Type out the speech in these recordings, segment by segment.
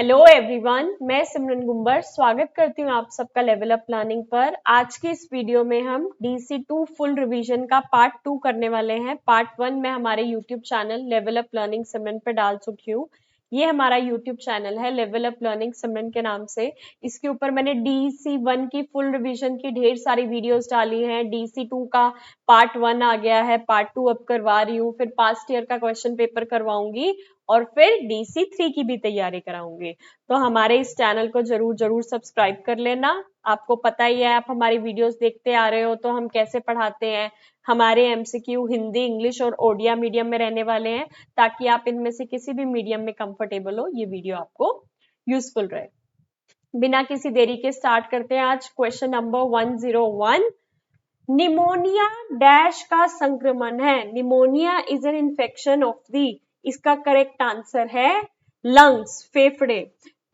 Hello everyone, मैं सिमरन गुम्बर स्वागत करती हूँ आप सबका लेवल अप लर्निंग पर। आज की इस वीडियो में हम DC2 फुल रिवीजन का पार्ट 2 करने वाले हैं। पार्ट 1 मैं हमारे YouTube channel level up learning Simran पर डाल चुकी हूँ। ये हमारा यूट्यूब चैनल है लेवल अप लर्निंग सिमरन के नाम से। इसके ऊपर मैंने DC1 की फुल रिवीजन की ढेर सारी वीडियोस डाली हैं। DC2 का पार्ट 1 आ गया है, पार्ट 2 अब करवा रही हूँ, फिर पास्ट ईयर का क्वेश्चन पेपर करवाऊंगी और फिर DC3 की भी तैयारी कराऊंगी। तो हमारे इस चैनल को जरूर जरूर सब्सक्राइब कर लेना। आपको पता ही है, आप हमारी वीडियोस देखते आ रहे हो तो हम कैसे पढ़ाते हैं। हमारे MCQ हिंदी, इंग्लिश और ओडिया मीडियम में रहने वाले हैं, ताकि आप इनमें से किसी भी मीडियम में कंफर्टेबल हो, ये वीडियो आपको यूजफुल रहे। बिना किसी देरी के स्टार्ट करते हैं आज क्वेश्चन नंबर 101। निमोनिया डैश का संक्रमण है। Pneumonia is an infection of the, इसका करेक्ट आंसर है लंग्स, फेफड़े।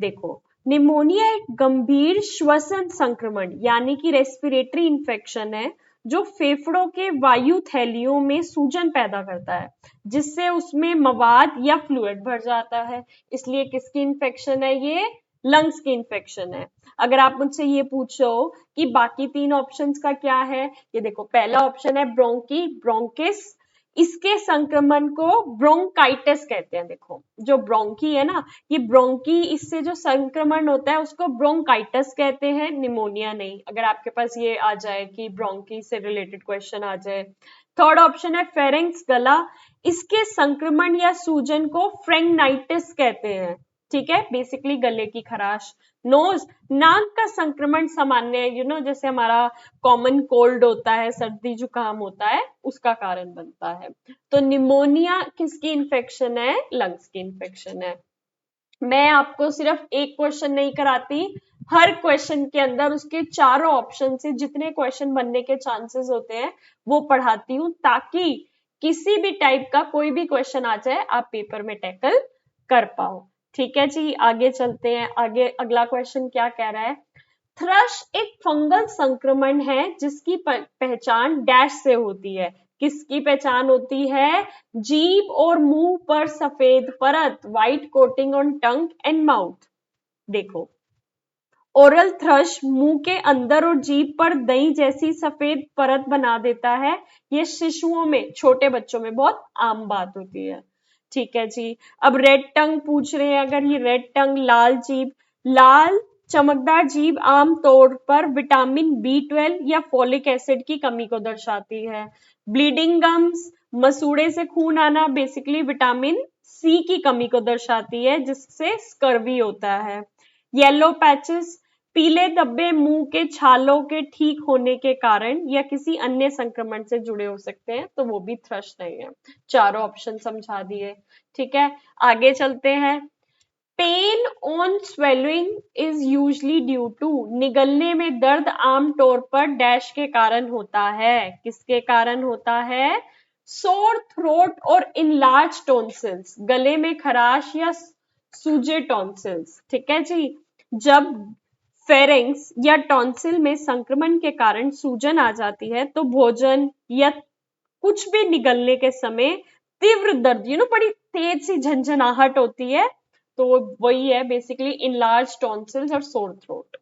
देखो, निमोनिया एक गंभीर श्वसन संक्रमण यानी कि रेस्पिरेटरी इन्फेक्शन है जो फेफड़ों के वायु थैलियों में सूजन पैदा करता है, जिससे उसमें मवाद या फ्लूइड भर जाता है। इसलिए किसकी इन्फेक्शन है ये? लंग्स की इन्फेक्शन है। अगर आप मुझसे ये पूछो कि बाकी तीन ऑप्शंस का क्या है, ये देखो, पहला ऑप्शन है ब्रोंकी, ब्रोंकिस, इसके संक्रमण को ब्रोंकाइटिस कहते हैं। देखो, जो ब्रोंकी है ना, ये ब्रोंकी, इससे जो संक्रमण होता है उसको ब्रोंकाइटिस कहते हैं, निमोनिया नहीं। अगर आपके पास ये आ जाए कि ब्रोंकी से रिलेटेड क्वेश्चन आ जाए। थर्ड ऑप्शन है फेरिंक्स, गला, इसके संक्रमण या सूजन को फ्रेंगनाइटिस कहते हैं। ठीक है, बेसिकली गले की खराश। नोज, नाक का संक्रमण सामान्य, जैसे हमारा कॉमन कोल्ड होता है, सर्दी जुकाम होता है, उसका कारण बनता है। तो निमोनिया किसकी इन्फेक्शन है? लंग्स की इन्फेक्शन है। मैं आपको सिर्फ एक क्वेश्चन नहीं कराती, हर क्वेश्चन के अंदर उसके चारों ऑप्शन से जितने क्वेश्चन बनने के चांसेस होते हैं वो पढ़ाती हूँ, ताकि किसी भी टाइप का कोई भी क्वेश्चन आ जाए आप पेपर में टैकल कर पाओ। ठीक है जी, आगे चलते हैं। आगे अगला क्वेश्चन क्या कह रहा है? थ्रश एक फंगल संक्रमण है जिसकी पहचान डैश से होती है। किसकी पहचान होती है? जीभ और मुंह पर सफेद परत, white coating on tongue and mouth. देखो, ओरल थ्रश मुंह के अंदर और जीभ पर दही जैसी सफेद परत बना देता है। ये शिशुओं में, छोटे बच्चों में बहुत आम बात होती है। ठीक है जी। अब रेड टंग पूछ रहे हैं। अगर ये रेड टंग, लाल जीभ, लाल चमकदार जीभ आमतौर पर विटामिन B12 या फोलिक एसिड की कमी को दर्शाती है। ब्लीडिंग गम्स, मसूड़े से खून आना, बेसिकली विटामिन C की कमी को दर्शाती है, जिससे स्कर्वी होता है। येलो पैचेस, पीले धब्बे मुंह के छालों के ठीक होने के कारण या किसी अन्य संक्रमण से जुड़े हो सकते हैं, तो वो भी थ्रश नहीं है। चारों ऑप्शन समझा दिए। ठीक है, आगे चलते हैं। Pain on swelling is usually due to, निगलने में दर्द आमतौर पर डैश के कारण होता है। किसके कारण होता है? सोर थ्रोट और इनलार्ज टॉन्सिल्स, गले में खराश या सूजे टॉन्सिल्स। ठीक है जी। जब फेरिंग्स या टॉन्सिल में संक्रमण के कारण सूजन आ जाती है तो भोजन या कुछ भी निगलने के समय तीव्र दर्द, बड़ी तेज सी झंझनाहट होती है, तो वही है बेसिकली इनलार्ज टॉन्सिल्स और सोर थ्रोट।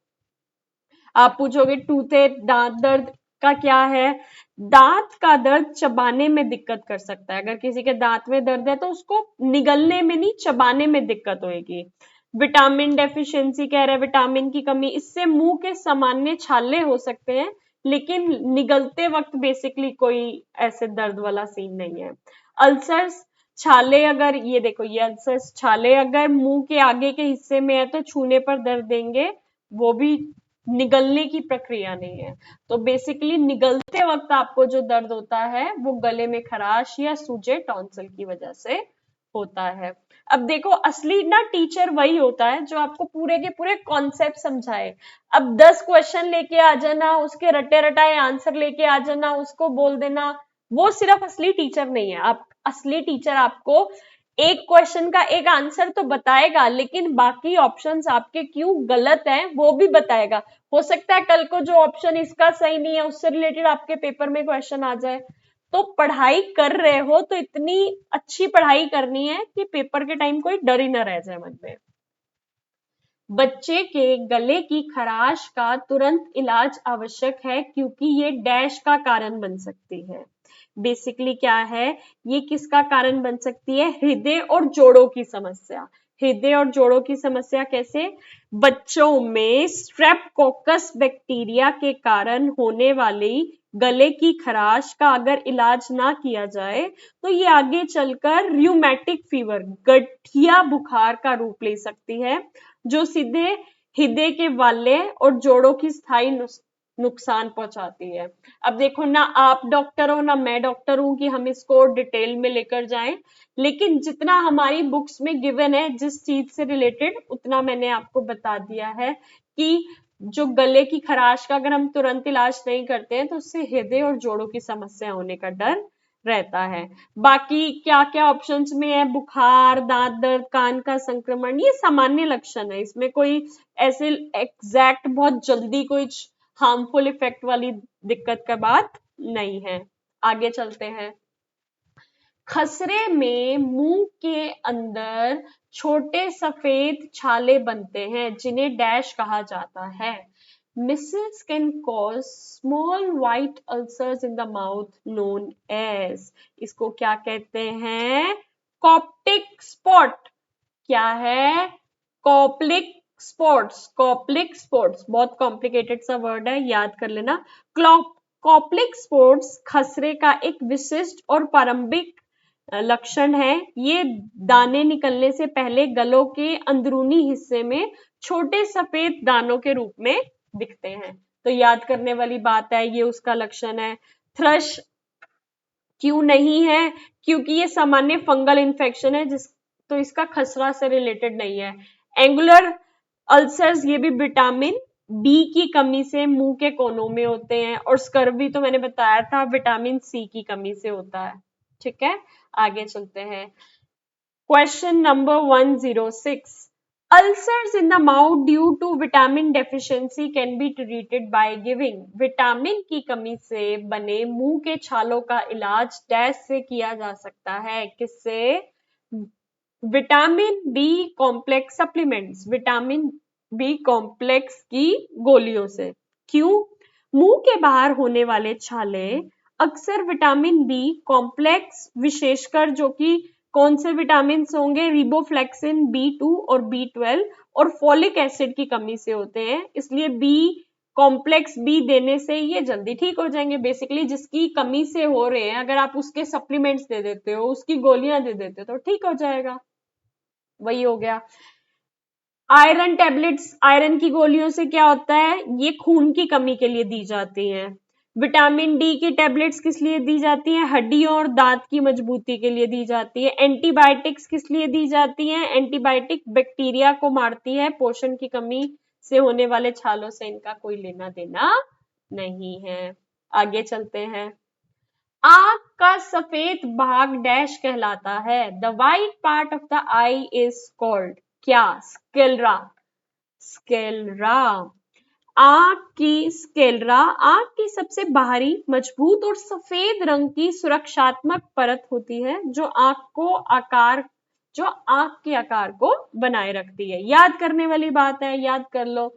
आप पूछोगे टूथेक, दांत दर्द का क्या है? दांत का दर्द चबाने में दिक्कत कर सकता है। अगर किसी के दांत में दर्द है तो उसको निगलने में नहीं, चबाने में दिक्कत होगी। विटामिन डेफिशिएंसी कह रहे हैं, विटामिन की कमी, इससे मुंह के सामान्य छाले हो सकते हैं, लेकिन निगलते वक्त बेसिकली कोई ऐसे दर्द वाला सीन नहीं है। अल्सर्स, छाले अगर, ये देखो, ये अल्सर्स, छाले अगर मुंह के आगे के हिस्से में है तो छूने पर दर्द देंगे, वो भी निगलने की प्रक्रिया नहीं है। तो बेसिकली निगलते वक्त आपको जो दर्द होता है वो गले में खराश या सूजे टॉन्सिल की वजह से होता है। अब देखो, असली ना टीचर वही होता है जो आपको पूरे के पूरे कॉन्सेप्ट समझाए। अब 10 क्वेश्चन लेके आ जाना, उसके रटे रटाए आंसर लेके आ जाना, उसको बोल देना, वो सिर्फ असली टीचर नहीं है। आप असली टीचर आपको एक क्वेश्चन का एक आंसर तो बताएगा, लेकिन बाकी ऑप्शंस आपके क्यों गलत हैं वो भी बताएगा। हो सकता है कल को जो ऑप्शन इसका सही नहीं है उससे रिलेटेड आपके पेपर में क्वेश्चन आ जाए। तो पढ़ाई कर रहे हो तो इतनी अच्छी पढ़ाई करनी है कि पेपर के टाइम कोई डर ही ना रह जाए मन में। बच्चे के गले की खराश का तुरंत इलाज आवश्यक है क्योंकि ये डैश का कारण बन सकती है। बेसिकली क्या है, ये किसका कारण बन सकती है? हृदय और जोड़ों की समस्या। हृदय और जोड़ों की समस्या कैसे? बच्चों में स्ट्रेप्टोकोकस बैक्टीरिया के कारण होने वाली गले की खराश का अगर इलाज ना किया जाए तो ये आगे चलकर रूमेटिक फीवर, गठिया बुखार का रूप ले सकती है, जो सीधे हृदय के वाल्य और जोड़ों की स्थायी नुकसान पहुंचाती है। अब देखो, ना आप डॉक्टर हो ना मैं डॉक्टर हूं कि हम इसको डिटेल में लेकर जाएं, लेकिन जितना हमारी बुक्स में गिवन है जिस चीज से रिलेटेड, उतना मैंने आपको बता दिया है कि जो गले की खराश का अगर हम तुरंत इलाज नहीं करते हैं तो उससे हृदय और जोड़ों की समस्या होने का डर रहता है। बाकी क्या क्या ऑप्शंस में है? बुखार, दांत दर्द, कान का संक्रमण, ये सामान्य लक्षण है, इसमें कोई ऐसे एग्जैक्ट बहुत जल्दी कोई हार्मफुल इफेक्ट वाली दिक्कत का बात नहीं है। आगे चलते हैं। खसरे में मुंह के अंदर छोटे सफेद छाले बनते हैं जिन्हें डैश कहा जाता है। Missiles can cause small white ulcers in the mouth known as, इसको क्या कहते हैं? Coptic spot. क्या है? Koplik spots. कॉप्लिक स्पॉट्स बहुत कॉम्प्लिकेटेड सा वर्ड है, याद कर लेना। कॉप्लिक स्पॉट्स खसरे का एक विशिष्ट और प्रारंभिक लक्षण है। ये दाने निकलने से पहले गलों के अंदरूनी हिस्से में छोटे सफेद दानों के रूप में दिखते हैं। तो याद करने वाली बात है, ये उसका लक्षण है। थ्रश क्यों नहीं है? क्योंकि ये सामान्य फंगल इन्फेक्शन है, तो इसका खसरा से रिलेटेड नहीं है। एंगुलर अल्सर्स, ये भी विटामिन बी की कमी से मुंह के कोनों में होते हैं, और स्कर्वी तो मैंने बताया था विटामिन सी की कमी से होता है। ठीक है, आगे चलते हैं। Question number 106, Ulcers in the mouth due to vitamin deficiency can be treated by giving, vitamin की कमी से बने मुंह के छालों का इलाज डैश से किया जा सकता है। किससे? Vitamin B complex supplements, vitamin B complex की गोलियों से। क्यों? मुंह के बाहर होने वाले छाले अक्सर विटामिन बी कॉम्प्लेक्स, विशेषकर जो कि कौन से विटामिन होंगे? रिबोफ्लेक्सिन, B2 और B12 और फोलिक एसिड की कमी से होते हैं, इसलिए बी कॉम्प्लेक्स बी देने से ये जल्दी ठीक हो जाएंगे। बेसिकली जिसकी कमी से हो रहे हैं, अगर आप उसके सप्लीमेंट्स दे देते हो, उसकी गोलियां दे देते हो, तो ठीक हो जाएगा। वही हो गया। आयरन टैबलेट्स, आयरन की गोलियों से क्या होता है? ये खून की कमी के लिए दी जाती हैं। विटामिन डी की टैबलेट्स किस लिए दी जाती हैं? हड्डियों और दांत की मजबूती के लिए दी जाती है। एंटीबायोटिक्स किस लिए दी जाती हैं? एंटीबायोटिक बैक्टीरिया को मारती है। पोषण की कमी से होने वाले छालों से इनका कोई लेना देना नहीं है। आगे चलते हैं। आंख का सफेद भाग डैश कहलाता है। The white part of the I is called क्या? स्क्लेरा। स्क्लेरा। आंख की स्क्लेरा आंख की सबसे बाहरी, मजबूत और सफेद रंग की सुरक्षात्मक परत होती है जो आंख के आकार को बनाए रखती है। याद करने वाली बात है, याद कर लो।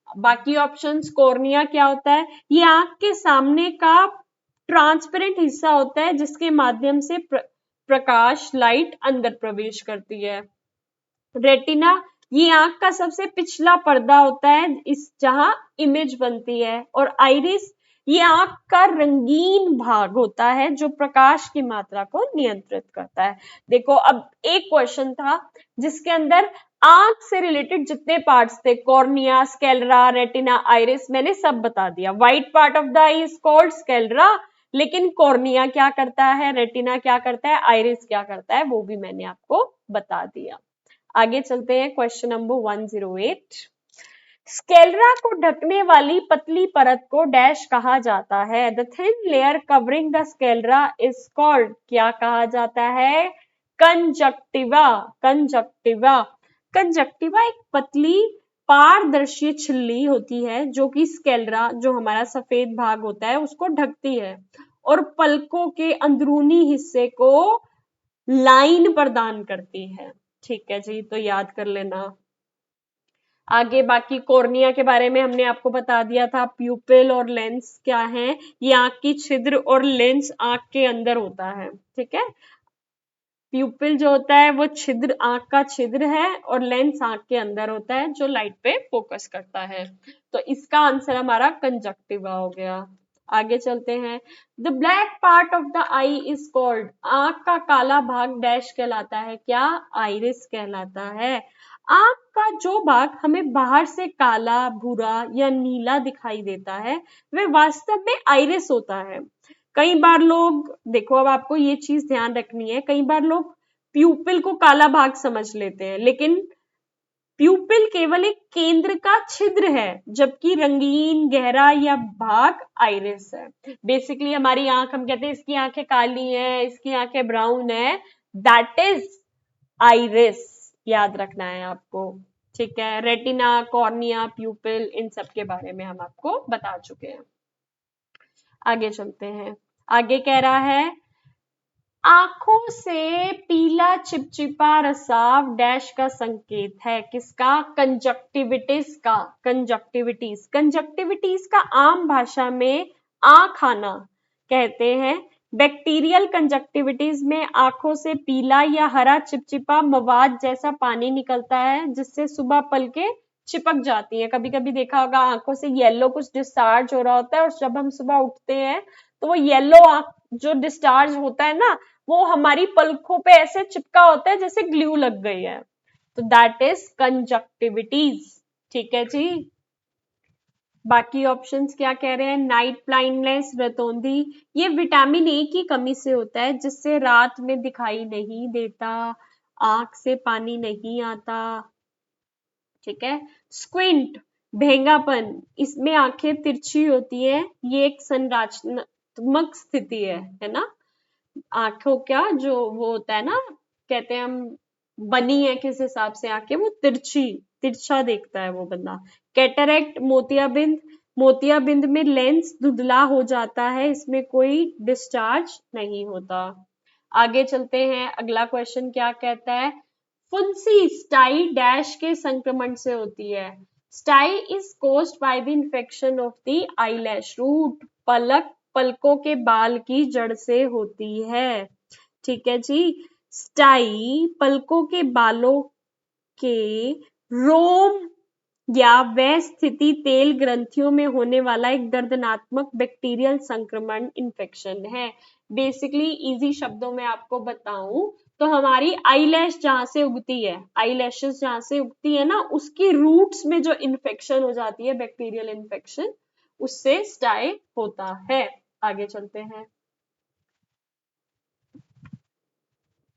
बाकी ऑप्शंस, कॉर्निया क्या होता है? ये आंख के सामने का ट्रांसपेरेंट हिस्सा होता है जिसके माध्यम से प्रकाश, लाइट अंदर प्रवेश करती है। रेटिना, ये आंख का सबसे पिछला पर्दा होता है इस जहां इमेज बनती है। और आइरिस, ये आंख का रंगीन भाग होता है जो प्रकाश की मात्रा को नियंत्रित करता है। देखो, अब एक क्वेश्चन था जिसके अंदर आंख से रिलेटेड जितने पार्ट्स थे, कॉर्निया, स्क्लेरा, रेटिना, आइरिस, मैंने सब बता दिया। White part of the I is called sclera, लेकिन कॉर्निया क्या करता है, रेटिना क्या करता है, आइरिस क्या करता है, वो भी मैंने आपको बता दिया। आगे चलते हैं। क्वेश्चन नंबर 108, स्क्लेरा को ढकने वाली पतली परत को डैश कहा जाता है। The thin layer covering the sclera is called, क्या कहा जाता है? कंजक्टिवा। कंजक्टिवा। कंजक्टिवा एक पतली पारदर्शी झिल्ली होती है जो कि स्क्लेरा, जो हमारा सफेद भाग होता है, उसको ढकती है और पलकों के अंदरूनी हिस्से को लाइन प्रदान करती है। ठीक है जी, तो याद कर लेना। आगे बाकी कॉर्निया के बारे में हमने आपको बता दिया था, प्यूपिल और लेंस क्या है, ये आंख की छिद्र और लेंस आंख के अंदर होता है, ठीक है। प्यूपिल जो होता है वो छिद्र, आंख का छिद्र है, और लेंस आंख के अंदर होता है जो लाइट पे फोकस करता है। तो इसका आंसर हमारा कंजक्टिवा हो गया। आगे चलते हैं। The black part of the I is called, आंख का काला भाग डैश कहलाता है, क्या, आइरिस कहलाता है। आंख का जो भाग हमें बाहर से काला, भूरा या नीला दिखाई देता है वह वास्तव में आइरिस होता है। कई बार लोग, देखो अब आपको ये चीज ध्यान रखनी है, कई बार लोग प्यूपिल को काला भाग समझ लेते हैं, लेकिन प्यूपिल केवल एक केंद्र का छिद्र है, जबकि रंगीन गहरा या भाग आइरिस है। बेसिकली हमारी आंख, हम कहते हैं इसकी आंखें काली हैं, इसकी आंखें ब्राउन है, दैट इज आइरिस, याद रखना है आपको, ठीक है। रेटिना, कॉर्निया, प्यूपिल, इन सब के बारे में हम आपको बता चुके हैं। आगे चलते हैं। आगे कह रहा है आंखों से पीला चिपचिपा रसाव डैश का संकेत है, किसका, कंजक्टिविटिस का। कंजक्टिविटीज, कंजक्टिविटीज का आम भाषा में आंख आना कहते हैं। बैक्टीरियल कंजक्टिविटीज में आंखों से पीला या हरा चिपचिपा मवाद जैसा पानी निकलता है, जिससे सुबह पलकें चिपक जाती हैं। कभी कभी देखा होगा आंखों से येलो कुछ डिस्चार्ज हो रहा होता है, और जब हम सुबह उठते हैं तो वो येलो जो डिस्चार्ज होता है ना, वो हमारी पलकों पे ऐसे चिपका होता है जैसे ग्लू लग गई है। तो दैट इज कंजक्टिविटीज, ठीक है जी। बाकी ऑप्शंस क्या कह रहे हैं, नाइट ब्लाइंडनेस, रतौंधी, ये विटामिन ए की कमी से होता है, जिससे रात में दिखाई नहीं देता, आंख से पानी नहीं आता, ठीक है। स्क्विंट, भेंगापन, इसमें आंखें तिरछी होती है, ये एक संरचनात्मक स्थिति है ना। आंखों क्या जो वो होता है ना, कहते हैं हम बनी है किस हिसाब से आंखें, वो तिरछी, तिरछा देखता है वो बंदा। कैटरेक्ट, मोतियाबिंद, मोतियाबिंद में लेंस धुंधला हो जाता है, इसमें कोई डिस्चार्ज नहीं होता। आगे चलते हैं। अगला क्वेश्चन क्या कहता है, फुंसी स्टाई डैश के संक्रमण से होती है। Stye is caused by the infection of the eyelash root, पलकों के बाल की जड़ से होती है, ठीक है जी। स्टाई पलकों के बालों के रोम या वह स्थिति तेल ग्रंथियों में होने वाला एक दर्दनात्मक बैक्टीरियल संक्रमण इन्फेक्शन है। बेसिकली इजी शब्दों में आपको बताऊं तो हमारी आईलैश जहां से उगती है, आईलैशेस जहां से उगती है ना, उसकी रूट्स में जो इन्फेक्शन हो जाती है, बैक्टीरियल इन्फेक्शन, उससे स्टाई होता है। आगे चलते हैं।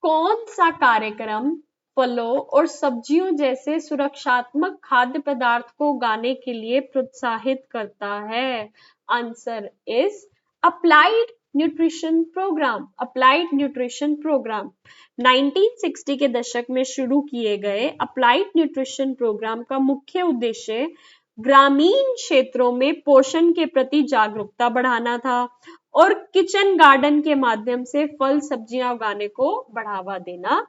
कौन सा कार्यक्रम फलों और सब्जियों जैसे सुरक्षात्मक खाद्य पदार्थ को उगाने के लिए प्रोत्साहित करता है? Answer is applied nutrition programme. Applied nutrition programme 1960 के दशक में शुरू किए गए अप्लाइड न्यूट्रिशन प्रोग्राम का मुख्य उद्देश्य ग्रामीण क्षेत्रों में पोषण के प्रति जागरूकता बढ़ाना था और किचन गार्डन के माध्यम से फल सब्जियां उगाने को बढ़ावा देना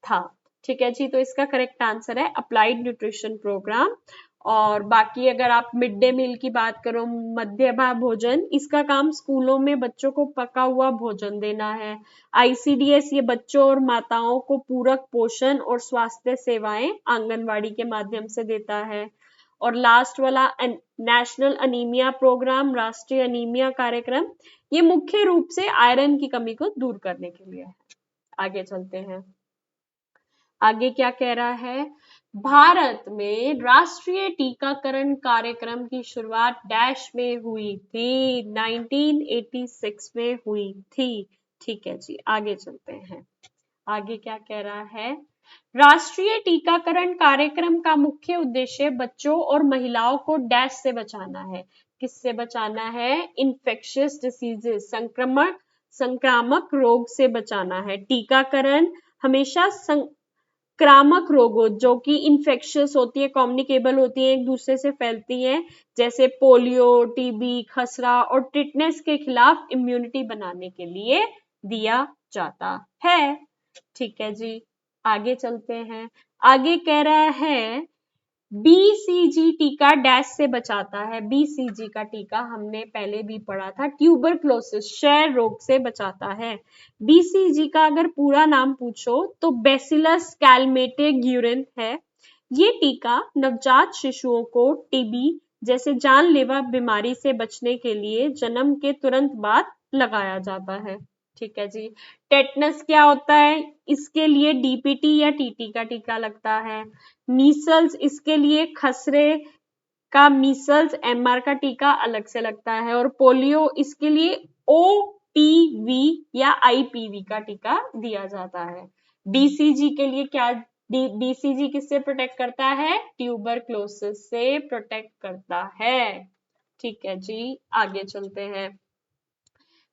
था, ठीक है जी। तो इसका करेक्ट आंसर है अप्लाइड न्यूट्रिशन प्रोग्राम। और बाकी अगर आप मिड डे मील की बात करो, मध्याह्न भोजन, इसका काम स्कूलों में बच्चों को पका हुआ भोजन देना है। आईसीडीएस ये बच्चों और माताओं को पूरक पोषण और स्वास्थ्य सेवाएं आंगनवाड़ी के माध्यम से देता है। और लास्ट वाला नेशनल अनीमिया प्रोग्राम, राष्ट्रीय अनीमिया कार्यक्रम, ये मुख्य रूप से आयरन की कमी को दूर करने के लिए है। आगे चलते हैं। आगे क्या कह रहा है, भारत में राष्ट्रीय टीकाकरण कार्यक्रम की शुरुआत डैश में हुई थी, 1986 में हुई थी, ठीक है जी। आगे चलते हैं। आगे क्या कह रहा है, राष्ट्रीय टीकाकरण कार्यक्रम का मुख्य उद्देश्य बच्चों और महिलाओं को डैश से बचाना है। किससे बचाना है, इन्फेक्शियस डिसीजेस, संक्रामक रोग से बचाना है। टीकाकरण हमेशा संक्रामक रोगों जो कि इन्फेक्शियस होती है, कम्युनिकेबल होती है, एक दूसरे से फैलती है, जैसे पोलियो, टीबी, खसरा और टिटनेस के खिलाफ इम्यूनिटी बनाने के लिए दिया जाता है, ठीक है जी। आगे चलते हैं। आगे कह रहा है BCG टीका डैश से बचाता है। BCG का टीका हमने पहले भी पढ़ा था, ट्यूबरक्लोसिस क्षय रोग से बचाता है। BCG का अगर पूरा नाम पूछो तो बैसिलस कैलमेटे-ग्यूरिन है। ये टीका नवजात शिशुओं को टीबी जैसे जानलेवा बीमारी से बचने के लिए जन्म के तुरंत बाद लगाया जाता है। ठीक है जी। टेटनस क्या होता है? इसके लिए डीपीटी या टीटी का टीका लगता है। मीसल्स, इसके लिए खसरे का मीसल्स एमआर का टीका अलग से लगता है। और पोलियो, इसके लिए ओपीवी या आईपीवी का टीका दिया जाता है। बीसीजी के लिए क्या? बीसीजी किससे प्रोटेक्ट करता है? ट्यूबरक्लोसिस से प्रोटेक्ट करता है। ठीक है जी, आगे चलते हैं।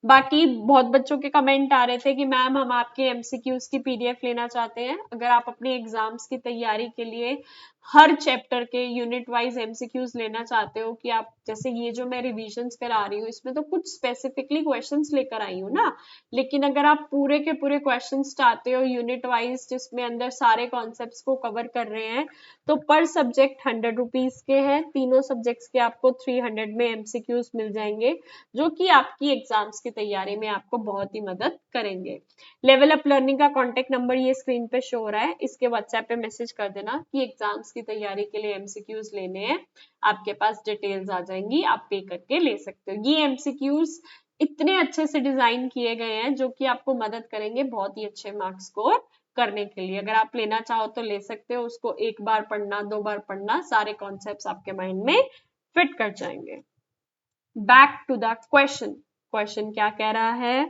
बाकी बहुत बच्चों के कमेंट आ रहे थे कि मैम हम आपके एमसीक्यूज की पीडीएफ लेना चाहते हैं। अगर आप अपने एग्जाम्स की तैयारी के लिए हर चैप्टर के यूनिट वाइज एमसीक्यूज लेना चाहते हो, कि आप जैसे ये जो मैं रिविजन्स करा रही हूँ इसमें तो कुछ स्पेसिफिकली क्वेश्चंस लेकर आई हूँ ना, लेकिन अगर आप पूरे के पूरे क्वेश्चंस चाहते हो यूनिट वाइज जिसमें अंदर सारे कॉन्सेप्ट्स को कवर कर रहे हैं, तो पर सब्जेक्ट 100 रुपीज के हैं। तीनों सब्जेक्ट्स के आपको 300 में एमसीक्यूज मिल जाएंगे, जो कि आपकी एग्जाम्स की तैयारी में आपको बहुत ही मदद करेंगे। लेवल अप लर्निंग का कॉन्टेक्ट नंबर ये स्क्रीन पे शो हो रहा है, इसके व्हाट्सएप पे मैसेज कर देना कि एग्जाम्स की तैयारी के लिए एमसीक्यूज लेने हैं, आपके पास डिटेल्स आ जाएंगी, आप पे करके ले सकते हो। ये एमसीक्यूज इतने अच्छे से डिजाइन किए गए हैं जो कि आपको मदद करेंगे बहुत ही अच्छे मार्क्स स्कोर करने के लिए। अगर आप लेना चाहो तो ले सकते हो, उसको एक बार पढ़ना, 2 बार पढ़ना, सारे कॉन्सेप्ट्स आपके माइंड में फिट कर जाएंगे। Back to the question. Question क्या कह रहा है?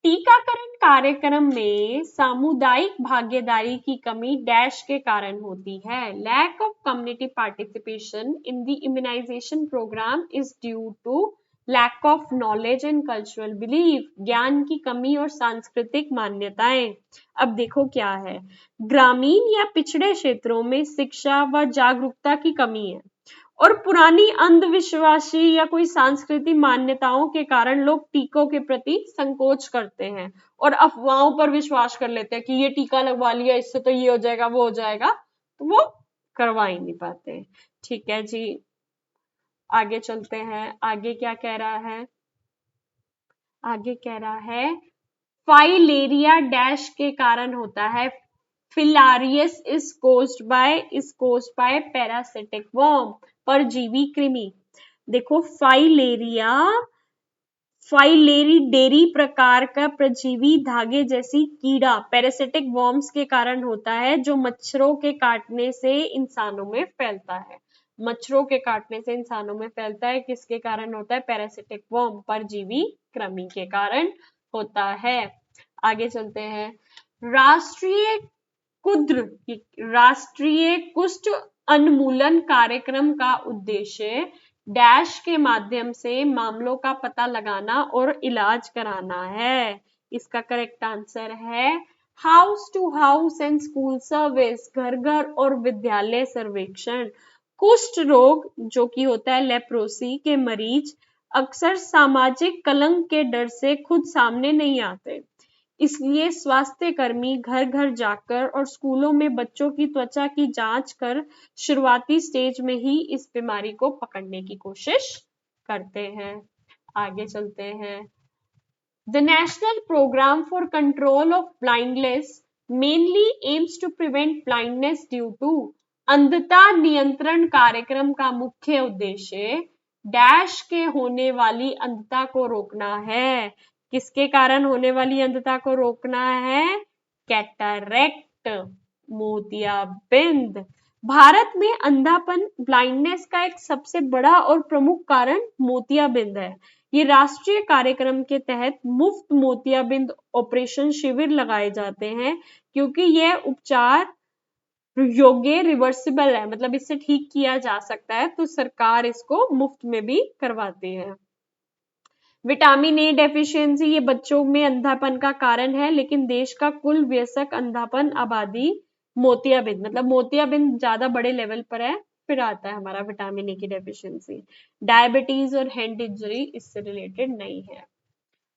टीकाकरण कार्यक्रम में सामुदायिक भागीदारी की कमी डैश के कारण होती है। Lack of community participation in the immunization programme is due to lack of knowledge and cultural belief. ज्ञान की कमी और सांस्कृतिक मान्यताएं। अब देखो क्या है, ग्रामीण या पिछड़े क्षेत्रों में शिक्षा व जागरूकता की कमी है, और पुरानी अंधविश्वासी या कोई सांस्कृतिक मान्यताओं के कारण लोग टीकों के प्रति संकोच करते हैं और अफवाहों पर विश्वास कर लेते हैं कि ये टीका लगवा लिया इससे तो ये हो जाएगा वो हो जाएगा, तो वो करवा ही नहीं पाते। ठीक है जी, आगे चलते हैं। आगे क्या कह रहा है? आगे कह रहा है फाइलेरिया डैश के कारण होता है। Filariasis is caused by parasitic worm, परजीवी कृमि। देखो फाइलेरिडेरी प्रकार का परजीवी धागे जैसी कीड़ा पैरासिटिक वर्म्स के कारण होता है, जो मच्छरों के काटने से इंसानों में फैलता है। मच्छरों के काटने से इंसानों में फैलता है, किसके कारण होता है? पैरासिटिक वर्म, परजीवी कृमि के कारण होता है। आगे चलते हैं। राष्ट्रीय कुष्ठ उन्मूलन कार्यक्रम का उद्देश्य डैश के माध्यम से मामलों का पता लगाना और इलाज कराना है। इसका करेक्ट आंसर है house to house and school service, घर घर और विद्यालय सर्वेक्षण। कुष्ठ रोग जो कि होता है लेप्रोसी के मरीज अक्सर सामाजिक कलंक के डर से खुद सामने नहीं आते, इसलिए स्वास्थ्य कर्मी घर घर जाकर और स्कूलों में बच्चों की त्वचा की जांच कर शुरुआती स्टेज में ही इस बीमारी को पकड़ने की कोशिश करते हैं। आगे चलते हैं। The national programme for control of blindness mainly aims to prevent blindness due to. अंधता नियंत्रण कार्यक्रम का मुख्य उद्देश्य डैश के होने वाली अंधता को रोकना है। किसके कारण होने वाली अंधता को रोकना है? कैटरेक्ट, मोतियाबिंद। भारत में अंधापन ब्लाइंडनेस का एक सबसे बड़ा और प्रमुख कारण मोतियाबिंद है। ये राष्ट्रीय कार्यक्रम के तहत मुफ्त मोतियाबिंद ऑपरेशन शिविर लगाए जाते हैं, क्योंकि यह उपचार योग्य रिवर्सिबल है, मतलब इससे ठीक किया जा सकता है, तो सरकार इसको मुफ्त में भी करवाती है। विटामिन ए डेफिशिएंसी ये बच्चों में अंधापन का कारण है, लेकिन देश का कुल वयस्क अंधापन आबादी मोतियाबिंद, मतलब मोतियाबिंद ज्यादा बड़े लेवल पर है, फिर आता है हमारा विटामिन ए की डेफिशिएंसी। डायबिटीज और हैंड इंजरी इससे रिलेटेड नहीं है।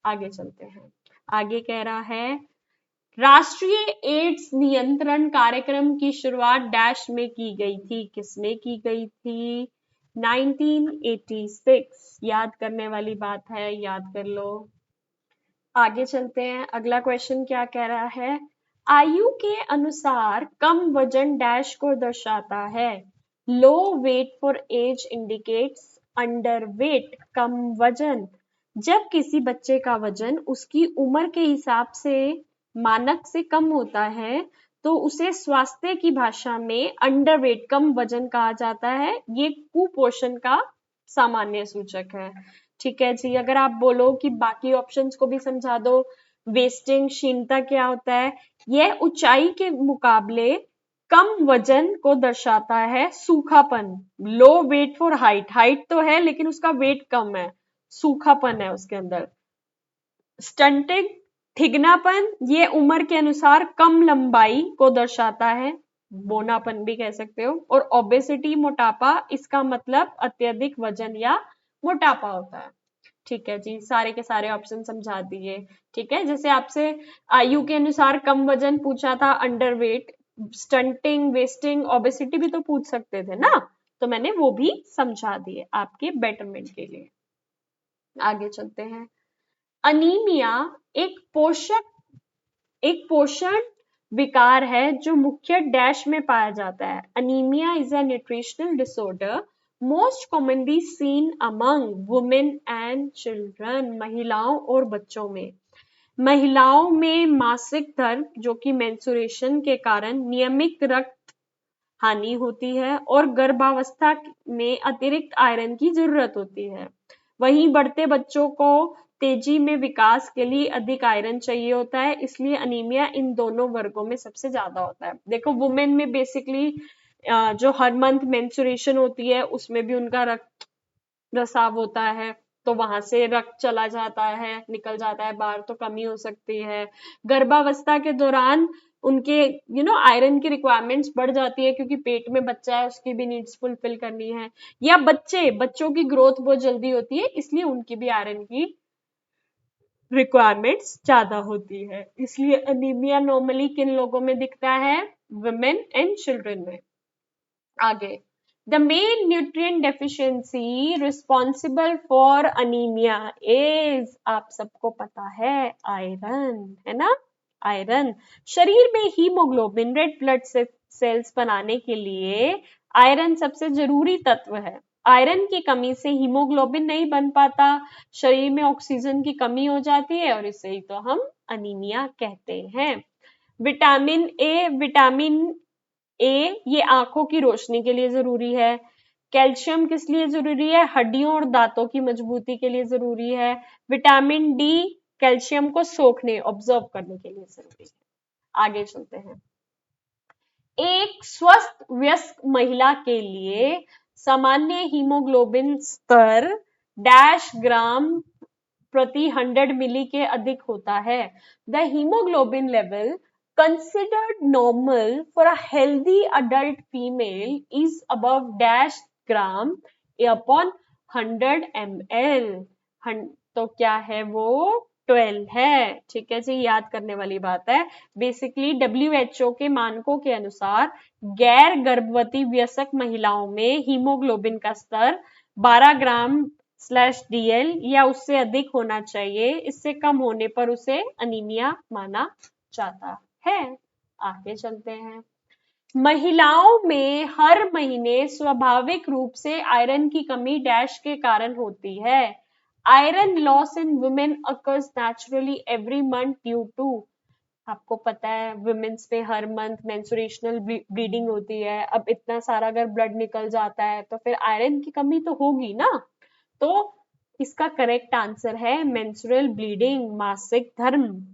आगे चलते हैं। आगे कह रहा है राष्ट्रीय एड्स नियंत्रण कार्यक्रम की शुरुआत डैश में की गई थी, किसमें की गई थी? 1986। याद करने वाली बात है, याद कर लो। आगे चलते हैं, अगला क्वेश्चन क्या कह रहा है? आयु के अनुसार कम वजन डैश को दर्शाता है। Low weight for age indicates under weight, कम वजन। जब किसी बच्चे का वजन उसकी उम्र के हिसाब से मानक से कम होता है तो उसे स्वास्थ्य की भाषा में अंडरवेट, कम वजन कहा जाता है। ये कुपोषण का सामान्य सूचक है। ठीक है जी, अगर आप बोलो कि बाकी ऑप्शंस को भी समझा दो, वेस्टिंग, क्षीणता क्या होता है? यह ऊंचाई के मुकाबले कम वजन को दर्शाता है। सूखापन, लो वेट फॉर हाइट, हाइट तो है लेकिन उसका वेट कम है, सूखापन है उसके अंदर। स्टंटिंग, ठिगनापन, ये उम्र के अनुसार कम लंबाई को दर्शाता है, बोनापन भी कह सकते हो। और ओबेसिटी, मोटापा, इसका मतलब अत्यधिक वजन या मोटापा होता है। ठीक है जी, सारे के सारे ऑप्शन समझा दिए। ठीक है, जैसे आपसे आयु के अनुसार कम वजन पूछा था, अंडरवेट, स्टंटिंग, वेस्टिंग, ओबेसिटी भी तो पूछ सकते थे ना, तो मैंने वो भी समझा दिए आपके बेटरमेंट के लिए। आगे चलते हैं। अनीमिया एक पोषण विकार है जो मुख्य डैश में पाया जाता है। Anaemia is a nutritional disorder most commonly seen among women and children, महिलाओं और बच्चों में। महिलाओं में मासिक धर्म जो कि मेंस्ट्रुएशन के कारण नियमित रक्त हानि होती है और गर्भावस्था में अतिरिक्त आयरन की जरूरत होती है। वहीं बढ़ते बच्चों को तेजी में विकास के लिए अधिक आयरन चाहिए होता है, इसलिए अनीमिया इन दोनों वर्गों में सबसे ज्यादा होता है। देखो, वुमेन में बेसिकली जो हर मंथ मेंस्ट्रुएशन होती है उसमें भी उनका रक्त रसाव होता है, तो वहां से रक्त चला जाता है, निकल जाता है बाहर, तो कमी हो सकती है। गर्भावस्था के दौरान उनके आयरन की रिक्वायरमेंट्स बढ़ जाती है क्योंकि पेट में बच्चा है, उसकी भी नीड्स फुलफिल करनी है। या बच्चों की ग्रोथ बहुत जल्दी होती है, इसलिए उनकी भी आयरन की रिक्वायरमेंट्स ज्यादा होती है। इसलिए अनीमिया नॉर्मली किन लोगों में दिखता है? वुमेन एंड चिल्ड्रन में। आगे, the main nutrient deficiency responsible for anaemia is, आप सबको पता है, आयरन, है ना? आयरन। शरीर में हीमोग्लोबिन, रेड ब्लड सेल्स बनाने के लिए आयरन सबसे जरूरी तत्व है। आयरन की कमी से हीमोग्लोबिन नहीं बन पाता, शरीर में ऑक्सीजन की कमी हो जाती है और इसे ही तो हम अनीमिया कहते हैं। विटामिन ए ये आंखों की रोशनी के लिए जरूरी है। कैल्शियम किस लिए जरूरी है? हड्डियों और दांतों की मजबूती के लिए जरूरी है। विटामिन डी कैल्शियम को सोखने, ऑब्जर्व करने के लिए जरूरी है। आगे चलते हैं। एक स्वस्थ वयस्क महिला के लिए सामान्य हीमोग्लोबिन स्तर डैश ग्राम प्रति 100 मिली के अधिक होता है। The haemoglobin level considered normal for a healthy adult female is above dash gram upon 100 ml। तो क्या है वो? 12 है। ठीक है जी, याद करने वाली बात है। बेसिकली WHO के मानकों के अनुसार गैर गर्भवती वयस्क महिलाओं में हीमोग्लोबिन का स्तर 12 ग्राम/DL या उससे अधिक होना चाहिए। इससे कम होने पर उसे अनीमिया माना जाता है। आगे चलते हैं। महिलाओं में हर महीने स्वाभाविक रूप से आयरन की कमी डैश के कारण होती है। Iron loss in women occurs naturally every month due to, आपको पता है वुमेन्स में हर मंथ मेंस्ट्रुएशनल ब्लीडिंग होती है। अब इतना सारा अगर ब्लड निकल जाता है तो फिर आयरन की कमी तो होगी ना। तो इसका करेक्ट आंसर है मेंस्ट्रुअल ब्लीडिंग, मासिक धर्म।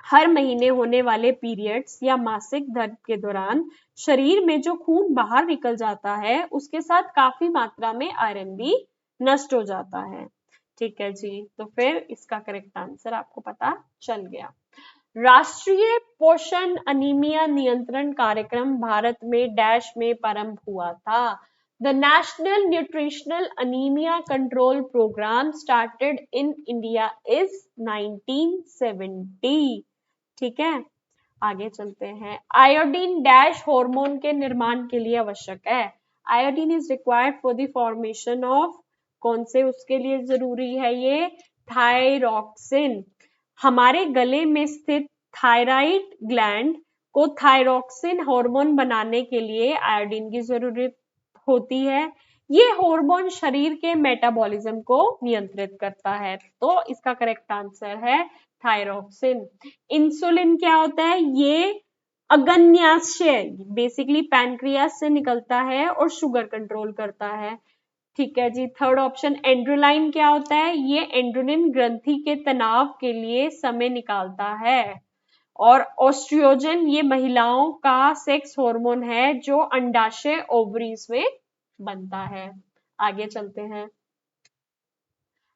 हर महीने होने वाले पीरियड्स या मासिक धर्म के दौरान शरीर में जो खून बाहर निकल जाता है उसके साथ काफी मात्रा में आयरन भी नष्ट हो जाता है। ठीक है जी, तो फिर इसका करेक्ट आंसर आपको पता चल गया। राष्ट्रीय पोषण अनीमिया नियंत्रण कार्यक्रम भारत में डैश में प्रारंभ हुआ था। The national nutritional anaemia control programme started in India is 1970। ठीक है, आगे चलते हैं। आयोडीन डैश हार्मोन के निर्माण के लिए आवश्यक है। Iodine is required for the formation of, कौन से उसके लिए जरूरी है ये, थायरॉक्सिन। हमारे गले में स्थित थायराइड ग्लैंड को थायरॉक्सिन हार्मोन बनाने के लिए आयोडीन की जरूरत होती है। ये हार्मोन शरीर के मेटाबॉलिज्म को नियंत्रित करता है, तो इसका करेक्ट आंसर है थायरॉक्सिन। इंसुलिन क्या होता है, ये अग्न्याशय बेसिकली पैनक्रियास से निकलता है और शुगर कंट्रोल करता है। ठीक है जी, थर्ड ऑप्शन एंड्रोलाइन क्या होता है, ये एंड्रोलिन ग्रंथि के तनाव के लिए समय निकालता है। और ऑस्ट्रियोजन ये महिलाओं का सेक्स हार्मोन है जो अंडाशय ओवरीज में बनता है। आगे चलते हैं,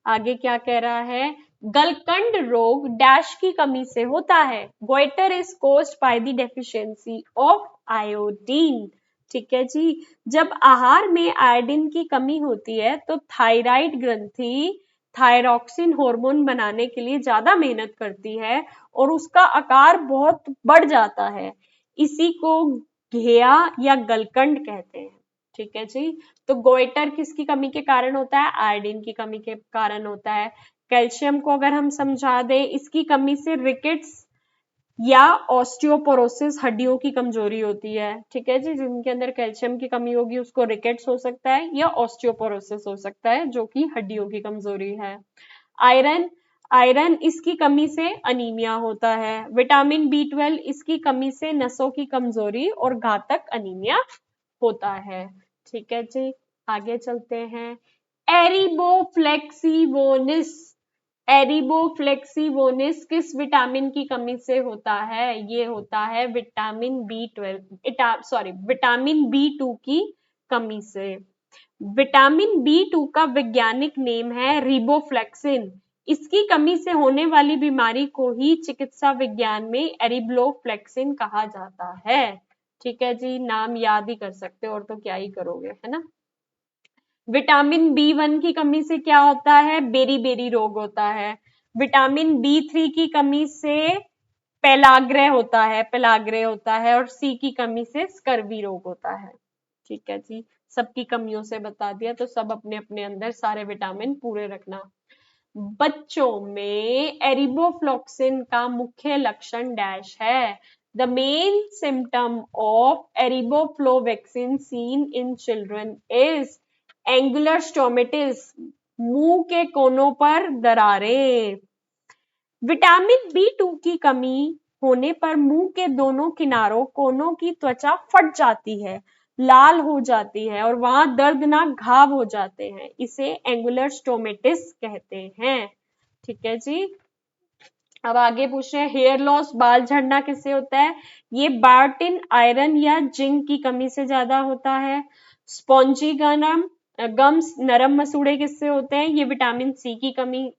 आगे क्या कह रहा है, गलकंड रोग डैश की कमी से होता है। Goitre is caused by the deficiency of iodine. ठीक है जी, जब आहार में आयोडीन की कमी होती है तो थायराइड ग्रंथि थायरॉक्सिन हार्मोन बनाने के लिए ज्यादा मेहनत करती है और उसका आकार बहुत बढ़ जाता है। इसी को घेया या गलकंड कहते हैं। ठीक है जी, तो गोइटर किसकी कमी के कारण होता है, आयोडीन की कमी के कारण होता है। कैल्शियम को अगर हम समझा दें, इसकी कमी से रिकेट्स या ऑस्टियोपोरोसिस हड्डियों की कमजोरी होती है। ठीक है जी, जिनके अंदर कैल्शियम की कमी होगी उसको रिकेट्स हो सकता है या ऑस्टियोपोरोसिस हो सकता है जो कि हड्डियों की कमजोरी है। आयरन, आयरन इसकी कमी से अनीमिया होता है। विटामिन बी 12 इसकी कमी से नसों की कमजोरी और घातक अनीमिया होता है। ठीक है जी, आगे चलते हैं। एरिबोफ्लेक्सिवोनिस, एरिबोफ्लेक्सिवोनिस किस विटामिन की कमी से होता है, ये होता है विटामिन विटामिन बी 2 की कमी से। विटामिन बी 2 का वैज्ञानिक नेम है रिबोफ्लेक्सिन। इसकी कमी से होने वाली बीमारी को ही चिकित्सा विज्ञान में एरिबोफ्लेक्सिन कहा जाता है। ठीक है जी, नाम याद ही कर सकते हो और तो क्या ही करोगे, है ना। विटामिन बी 1 की कमी से क्या होता है, बेरी बेरी रोग होता है। विटामिन बी 3 की कमी से पेलाग्रे होता है, पेलाग्रे होता है। और सी की कमी से स्कर्वी रोग होता है। ठीक है जी, सबकी कमियों से बता दिया, तो सब अपने अपने अंदर सारे विटामिन पूरे रखना। बच्चों में एरिबोफ्लोक्सिन का मुख्य लक्षण डैश है। The main symptom of ariboflavinosis seen in children is angular stomatitis, मुंह के कोनों पर दरारें। विटामिन बी 2 की कमी होने पर मुंह के दोनों किनारों कोनों की त्वचा फट जाती है, लाल हो जाती है और वहां दर्दनाक घाव हो जाते हैं। इसे एंगुलर स्टोमेटिस कहते हैं। ठीक है जी, अब आगे पूछ रहे हैं हेयर लॉस, बाल झड़ना किससे होता है, ये बायोटिन, आयरन या जिंक की कमी से ज्यादा होता है। स्पॉन्जी गम्स, नरम मसूड़े किससे होते हैं, ये विटामिन सी की कमी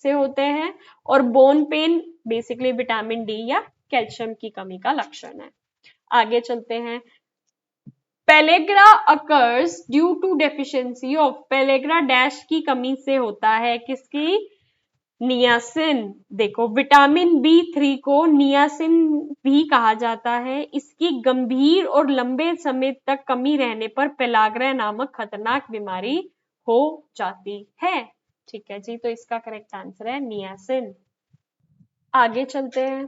से होते हैं। और bone pain basically vitamin D या कैल्शियम की कमी का लक्षण है। आगे चलते हैं। Pellagra occurs due to deficiency of, pellagra dash की कमी से होता है, किसकी, नियासिन। देखो विटामिन बी 3 को नियासिन भी कहा जाता है। इसकी गंभीर और लंबे समय तक कमी रहने पर पेलाग्रा नामक खतरनाक बीमारी हो जाती है। ठीक है जी, तो इसका करेक्ट आंसर है नियासिन। आगे चलते हैं।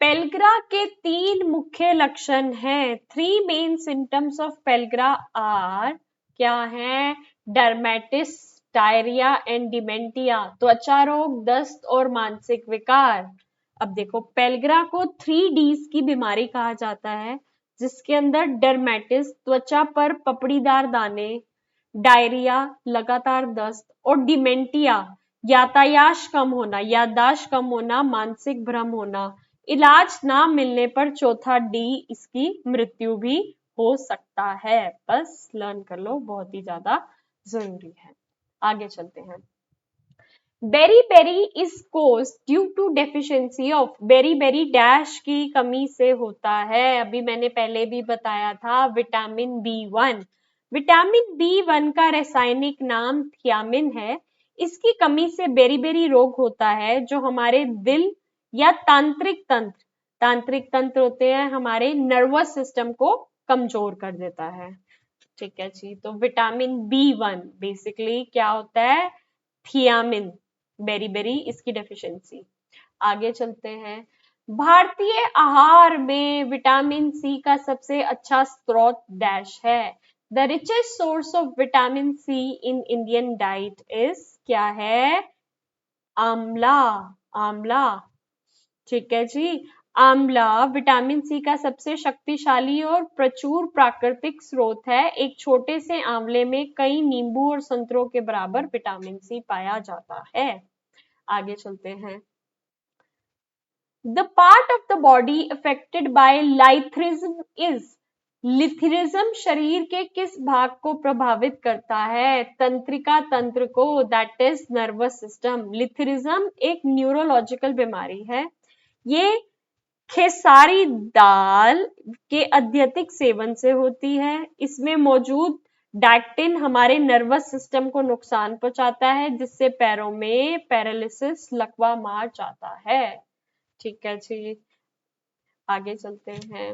पेलग्रा के 3 मुख्य लक्षण हैं। 3 मेन सिम्टम्स ऑफ पेलग्रा आर, क्या है, डर्मेटिस, डायरिया एंड डिमेंटिया, त्वचा रोग, दस्त और मानसिक विकार। अब देखो पेलग्रा को 3 Ds की बीमारी कहा जाता है, जिसके अंदर डर्मेटिस त्वचा पर पपड़ीदार दाने, डायरिया लगातार दस्त और डिमेंटिया यातायात कम होना, याददाश्त कम होना, मानसिक भ्रम होना। इलाज ना मिलने पर चौथा डी इसकी मृत्यु भी हो सकता है। बस लर्न कर लो, बहुत ही ज्यादा जरूरी है। आगे चलते हैं। Beri is cause due to deficiency of, beri dash की कमी से होता है। अभी मैंने पहले भी बताया था विटामिन बी 1। विटामिन बी 1 का रासायनिक नाम थियामिन है। इसकी कमी से बेरी रोग होता है जो हमारे दिल या तांत्रिक तंत्र? तांत्रिक तंत्र होते हैं हमारे नर्वस सिस्टम को कमजोर कर देता है। ठीक है जी, तो विटामिन B1 बेसिकली क्या होता है? थियामिन, बेरी इसकी डेफिशिएंसी। आगे चलते हैं। भारतीय आहार में विटामिन सी का सबसे अच्छा स्रोत डैश है। The richest source of vitamin C in Indian diet is, क्या है? आंवला। आंवला, ठीक है जी। आंवला विटामिन सी का सबसे शक्तिशाली और प्रचुर प्राकृतिक स्रोत है। एक छोटे से आंवले में कई नींबू और संतरों के बराबर विटामिन सी पाया जाता है। आगे चलते हैं। The part of the body affected by lythyrism is, लिथरिज्म शरीर के किस भाग को प्रभावित करता है? तंत्रिका तंत्र को, दैट इज नर्वस सिस्टम। लिथरिज्म एक न्यूरोलॉजिकल बीमारी है। ये खेसारी दाल के अत्यधिक सेवन से होती है। इसमें मौजूद डैक्टिन हमारे नर्वस सिस्टम को नुकसान पहुंचाता है, जिससे पैरों में पैरालिसिस, लकवा मार जाता है। ठीक है जी, आगे चलते हैं।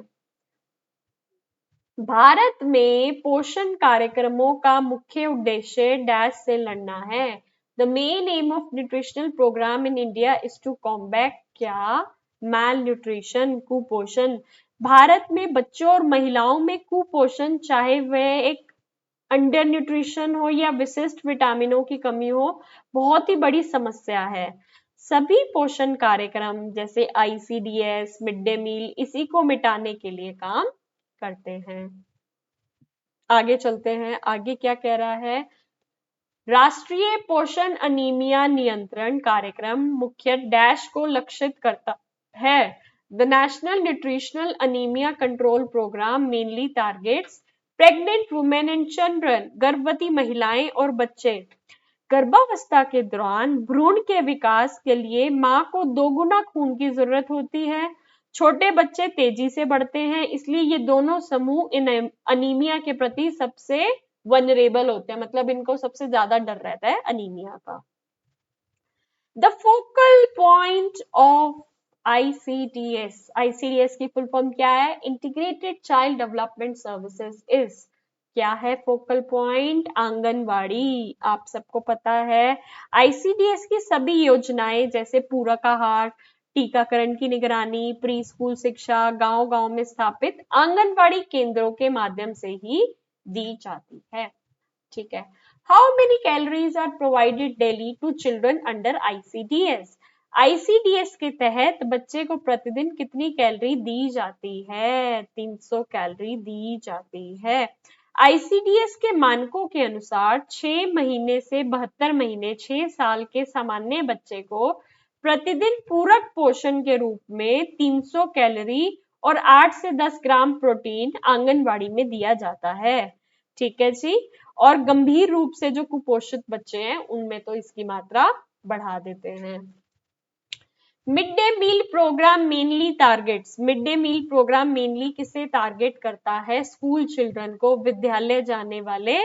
भारत में पोषण कार्यक्रमों का मुख्य उद्देश्य डैश से लड़ना है। The main aim of nutritional programme in India is to combat, क्या? मैल न्यूट्रिशन, कुपोषण। भारत में बच्चों और महिलाओं में कुपोषण, चाहे वह एक अंडर न्यूट्रिशन हो या विशिष्ट विटामिनों की कमी हो, बहुत ही बड़ी समस्या है। सभी पोषण कार्यक्रम जैसे ICDS, मिड डे मील इसी को मिटाने के लिए काम करते हैं। आगे चलते हैं। आगे क्या कह रहा है? राष्ट्रीय पोषण अनीमिया नियंत्रण कार्यक्रम मुख्य डैश को लक्षित करता है। The national nutritional anaemia control programme mainly targets pregnant women and children, गर्भवती महिलाएं और बच्चे। गर्भावस्था के दौरान भ्रूण के विकास के लिए मां को 2 गुना खून की जरूरत होती है। छोटे बच्चे तेजी से बढ़ते हैं, इसलिए ये दोनों समूह इन अनीमिया के प्रति सबसे वनरेबल होते हैं, मतलब इनको सबसे ज्यादा डर रहता है अनीमिया का। The focal point of ICDS, ICDS की फुल फॉर्म क्या है? Integrated child development services is, क्या है फोकल पॉइंट? आंगनवाड़ी। आप सबको पता है ICDS की सभी योजनाएं जैसे पूरक आहार, टीकाकरण की निगरानी, प्री स्कूल शिक्षा गांव-गांव में स्थापित आंगनवाड़ी केंद्रों के माध्यम से ही दी जाती है। ठीक है। How many calories are provided daily to children under ICDS? ICDS के तहत बच्चे को प्रतिदिन कितनी कैलोरी दी जाती है? 300 कैलोरी दी जाती है। ICDS के मानकों के अनुसार 6 महीने से 72 महीने 6 साल के सामान्य बच्चे को प्रतिदिन पूरक पोषण के रूप में 300 कैलोरी और 8 से 10 ग्राम प्रोटीन आंगनवाड़ी में दिया जाता है। ठीक है जी। और गंभीर रूप से जो कुपोषित बच्चे हैं उनमें तो इसकी मात्रा बढ़ा देते हैं। Mid day meal programme mainly targets, mid day meal programme mainly किसे टारगेट करता है? स्कूल चिल्ड्रन को, विद्यालय जाने वाले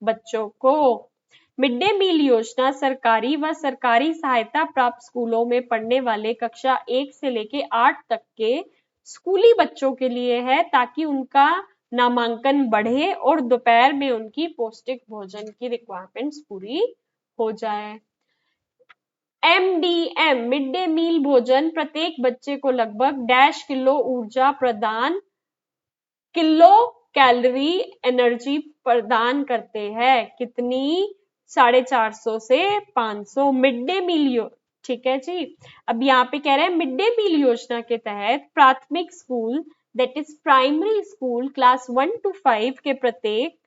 बच्चों को। मिड डे मील योजना सरकारी व सरकारी सहायता प्राप्त स्कूलों में पढ़ने वाले कक्षा 1 से लेके 8 तक के स्कूली बच्चों के लिए है, ताकि उनका नामांकन बढ़े और दोपहर में उनकी पौष्टिक भोजन की रिक्वायरमेंट्स पूरी हो जाए। MDM, मिड डे मील भोजन प्रत्येक बच्चे को लगभग डैश किलो ऊर्जा प्रदान, किलो कैलोरी एनर्जी प्रदान करते हैं। कितनी? 450 से 500 मिड डे मील। ठीक है जी। अब यहाँ पे कह रहे हैं मिड डे मील योजना के तहत प्राथमिक school, that is primary school class 1 to 5 के प्रत्येक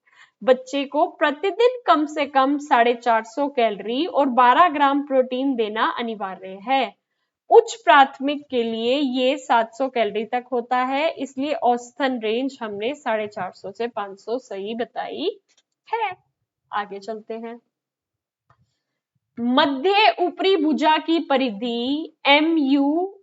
बच्चे को प्रतिदिन कम से कम 450 कैलोरी और 12 ग्राम प्रोटीन देना अनिवार्य है। उच्च प्राथमिक के लिए ये 700 कैलोरी तक होता है, इसलिए औसतन रेंज हमने 450 से 500 सही बताई है। आगे चलते हैं। मध्य ऊपरी भुजा की परिधि MUAC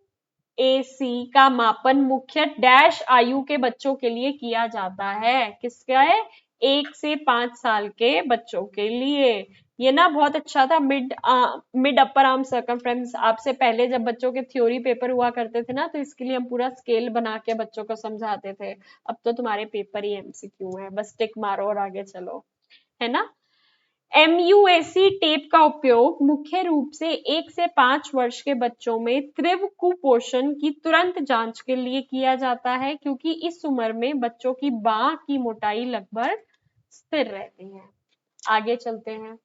का मापन मुख्य डैश आयु के बच्चों के लिए किया जाता है। किसका है? 1 से 5 साल के बच्चों के लिए। ये ना बहुत अच्छा था, मिड अपर आर्म सर्कमफ्रेंस। आपसे पहले जब बच्चों के थ्योरी पेपर हुआ करते थे ना, तो इसके लिए हम पूरा स्केल बना के बच्चों को समझाते थे। अब तो तुम्हारे पेपर ही एमसीक्यू है, बस टिक मारो और आगे चलो, है ना। MUAC टेप का उपयोग मुख्य रूप से 1 से 5 वर्ष के बच्चों में तीव्र कुपोषण की तुरंत जांच के लिए किया जाता है, क्योंकि इस उम्र में बच्चों की बांह की मोटाई लगभग स्थिर रहती है। आगे चलते हैं।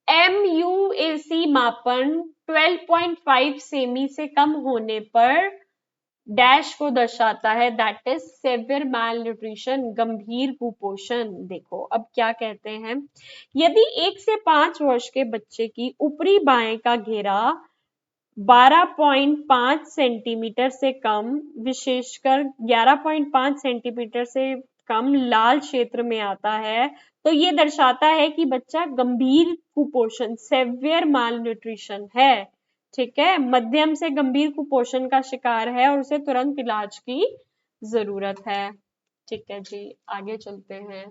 MUAC मापन 12.5 सेमी से कम होने पर डैश को दर्शाता है, that is severe malnutrition, गंभीर कुपोषण। देखो अब क्या कहते हैं, यदि 1 से 5 वर्ष के बच्चे की ऊपरी बाएं का घेरा 12.5 सेंटीमीटर से कम, विशेषकर 11.5 सेंटीमीटर से कम लाल क्षेत्र में आता है, तो ये दर्शाता है कि बच्चा गंभीर कुपोषण, सेवियर माल न्यूट्रिशन है। ठीक है, मध्यम से गंभीर कुपोषण का शिकार है और उसे तुरंत इलाज की जरूरत है। ठीक है जी, आगे चलते हैं।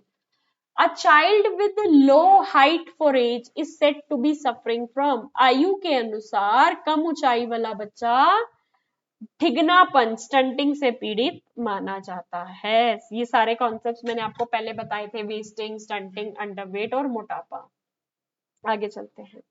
A child with low height for age is said to be suffering from, आयु के अनुसार कम ऊंचाई वाला बच्चा ठिगनापन, स्टंटिंग से पीड़ित माना जाता है। ये सारे कॉन्सेप्ट्स मैंने आपको पहले बताए थे, वेस्टिंग, स्टंटिंग, अंडरवेट और मोटापा। आगे चलते हैं।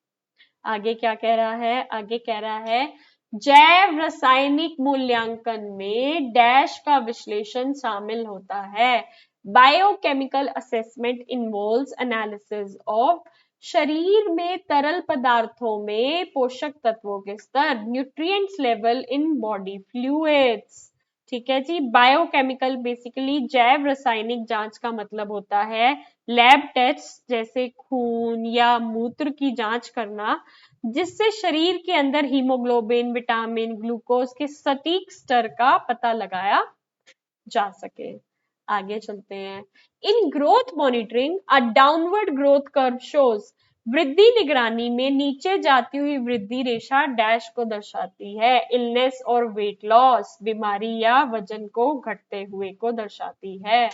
आगे क्या कह रहा है, आगे कह रहा है जैव रासायनिक मूल्यांकन में डैश का विश्लेषण शामिल होता है। Biochemical assessment involves analysis of शरीर में तरल पदार्थों में पोषक तत्वों के स्तर, nutrients level in body fluids. ठीक है जी, बायोकेमिकल बेसिकली जैव रासायनिक जांच का मतलब होता है लैब टेस्ट जैसे खून या मूत्र की जांच करना, जिससे शरीर के अंदर हीमोग्लोबिन, विटामिन, ग्लूकोज के सटीक स्तर का पता लगाया जा सके। आगे चलते हैं। In growth monitoring a downward growth curve shows, वृद्धि निगरानी में नीचे जाती हुई वृद्धि रेखा डैश को दर्शाती है, इलनेस और वेट लॉस, बीमारी या वजन को घटते हुए को दर्शाती है।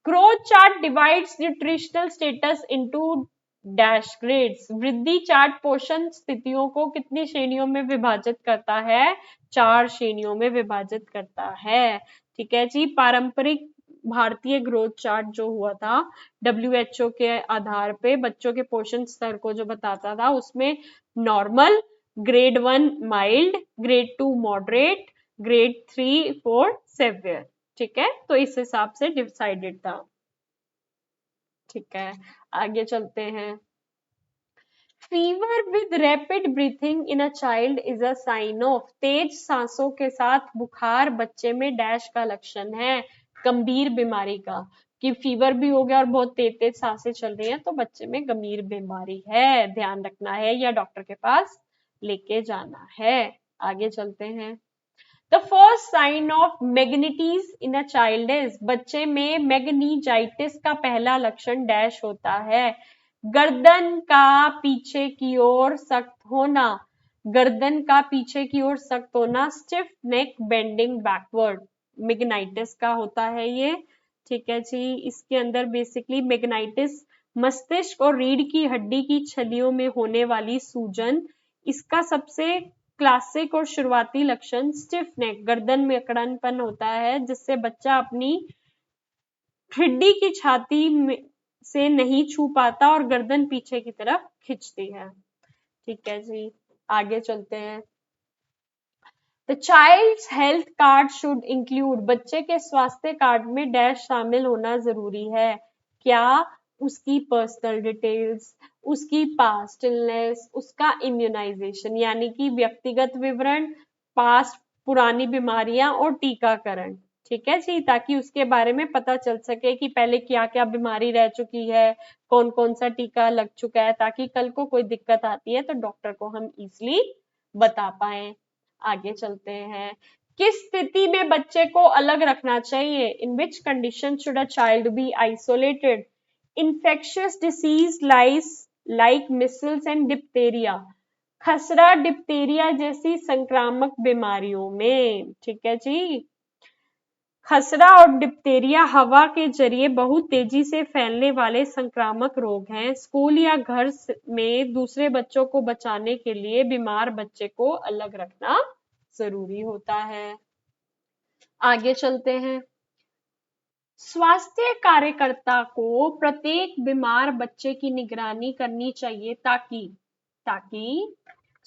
Growth chart divides nutritional status into dash grades, वृद्धि चार्ट पोषण स्थितियों को कितनी श्रेणियों में विभाजित करता है, 4 श्रेणियों में विभाजित करता है। ठीक है जी, पारंपरिक भारतीय ग्रोथ चार्ट जो हुआ था WHO के आधार पे बच्चों के पोषण स्तर को जो बताता था, उसमें normal, grade 1 mild, grade 2 moderate, grade 3 4 severe. ठीक है, तो इस हिसाब से डिसाइडेड था। ठीक है, आगे चलते हैं। Fever with rapid breathing in a child is a sign of, तेज सांसों के साथ बुखार बच्चे में डैश का लक्षण है, गंभीर बीमारी का। कि फीवर भी हो गया और बहुत तेज तेज सांसें चल रही हैं, तो बच्चे में गंभीर बीमारी है, ध्यान रखना है या डॉक्टर के पास लेके जाना है। आगे चलते हैं। The first sign of meningitis in a child is, बच्चे में मेगनीजाइटिस का पहला लक्षण डैश होता है, गर्दन का पीछे की ओर सख्त होना, गर्दन का पीछे की ओर सख्त होना, स्टिफ नेक बेंडिंग बैकवर्ड, मेगनाइटिस का होता है ये। ठीक है जी, इसके अंदर बेसिकली मेगनाइटिस मस्तिष्क और रीढ़ की हड्डी की छलियों में होने वाली सूजन, इसका सबसे क्लासिक और शुरुआती लक्षण स्टिफ नेक, गर्दन में अकड़नपन होता है, जिससे बच्चा अपनी हड्डी की छाती से नहीं छू पाता और गर्दन पीछे की तरफ खिंचती है। ठीक है जी, आगे चलते हैं। The child's health card should include, बच्चे के स्वास्थ्य कार्ड में डैश शामिल होना जरूरी है। क्या? उसकी पर्सनल डिटेल्स, उसकी पास्ट इलनेस, उसका इम्यूनाइजेशन यानी कि व्यक्तिगत विवरण, पास्ट पुरानी बीमारियां और टीकाकरण। ठीक है जी, ताकि उसके बारे में पता चल सके कि पहले क्या क्या बीमारी रह चुकी है, कौन कौन सा टीका लग चुका है, ताकि कल को कोई दिक्कत आती है तो डॉक्टर को हम इजिली बता पाए। आगे चलते हैं। किस स्थिति में बच्चे को अलग रखना चाहिए? In which condition should a child be isolated? Infectious disease like measles and diphtheria, खसरा डिप्थेरिया जैसी संक्रामक बीमारियों में। ठीक है जी, खसरा और डिप्थीरिया हवा के जरिए बहुत तेजी से फैलने वाले संक्रामक रोग हैं। स्कूल या घर में दूसरे बच्चों को बचाने के लिए बीमार बच्चे को अलग रखना जरूरी होता है। आगे चलते हैं। स्वास्थ्य कार्यकर्ता को प्रत्येक बीमार बच्चे की निगरानी करनी चाहिए ताकि ताकि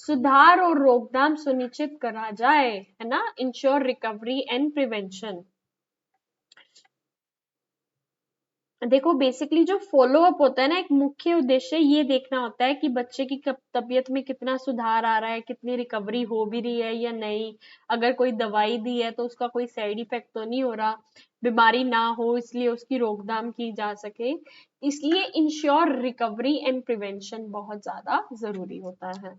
सुधार और रोकथाम सुनिश्चित करा जाए, है ना। Ensure recovery and prevention. देखो बेसिकली जो फॉलो अप होता है ना, एक मुख्य उद्देश्य ये देखना होता है कि बच्चे की तबीयत में कितना सुधार आ रहा है, कितनी रिकवरी हो भी रही है या नहीं, अगर कोई दवाई दी है तो उसका कोई साइड इफेक्ट तो नहीं हो रहा, बीमारी ना हो इसलिए उसकी रोकथाम की जा सके। इसलिए इंश्योर रिकवरी एंड प्रिवेंशन बहुत ज्यादा जरूरी होता है।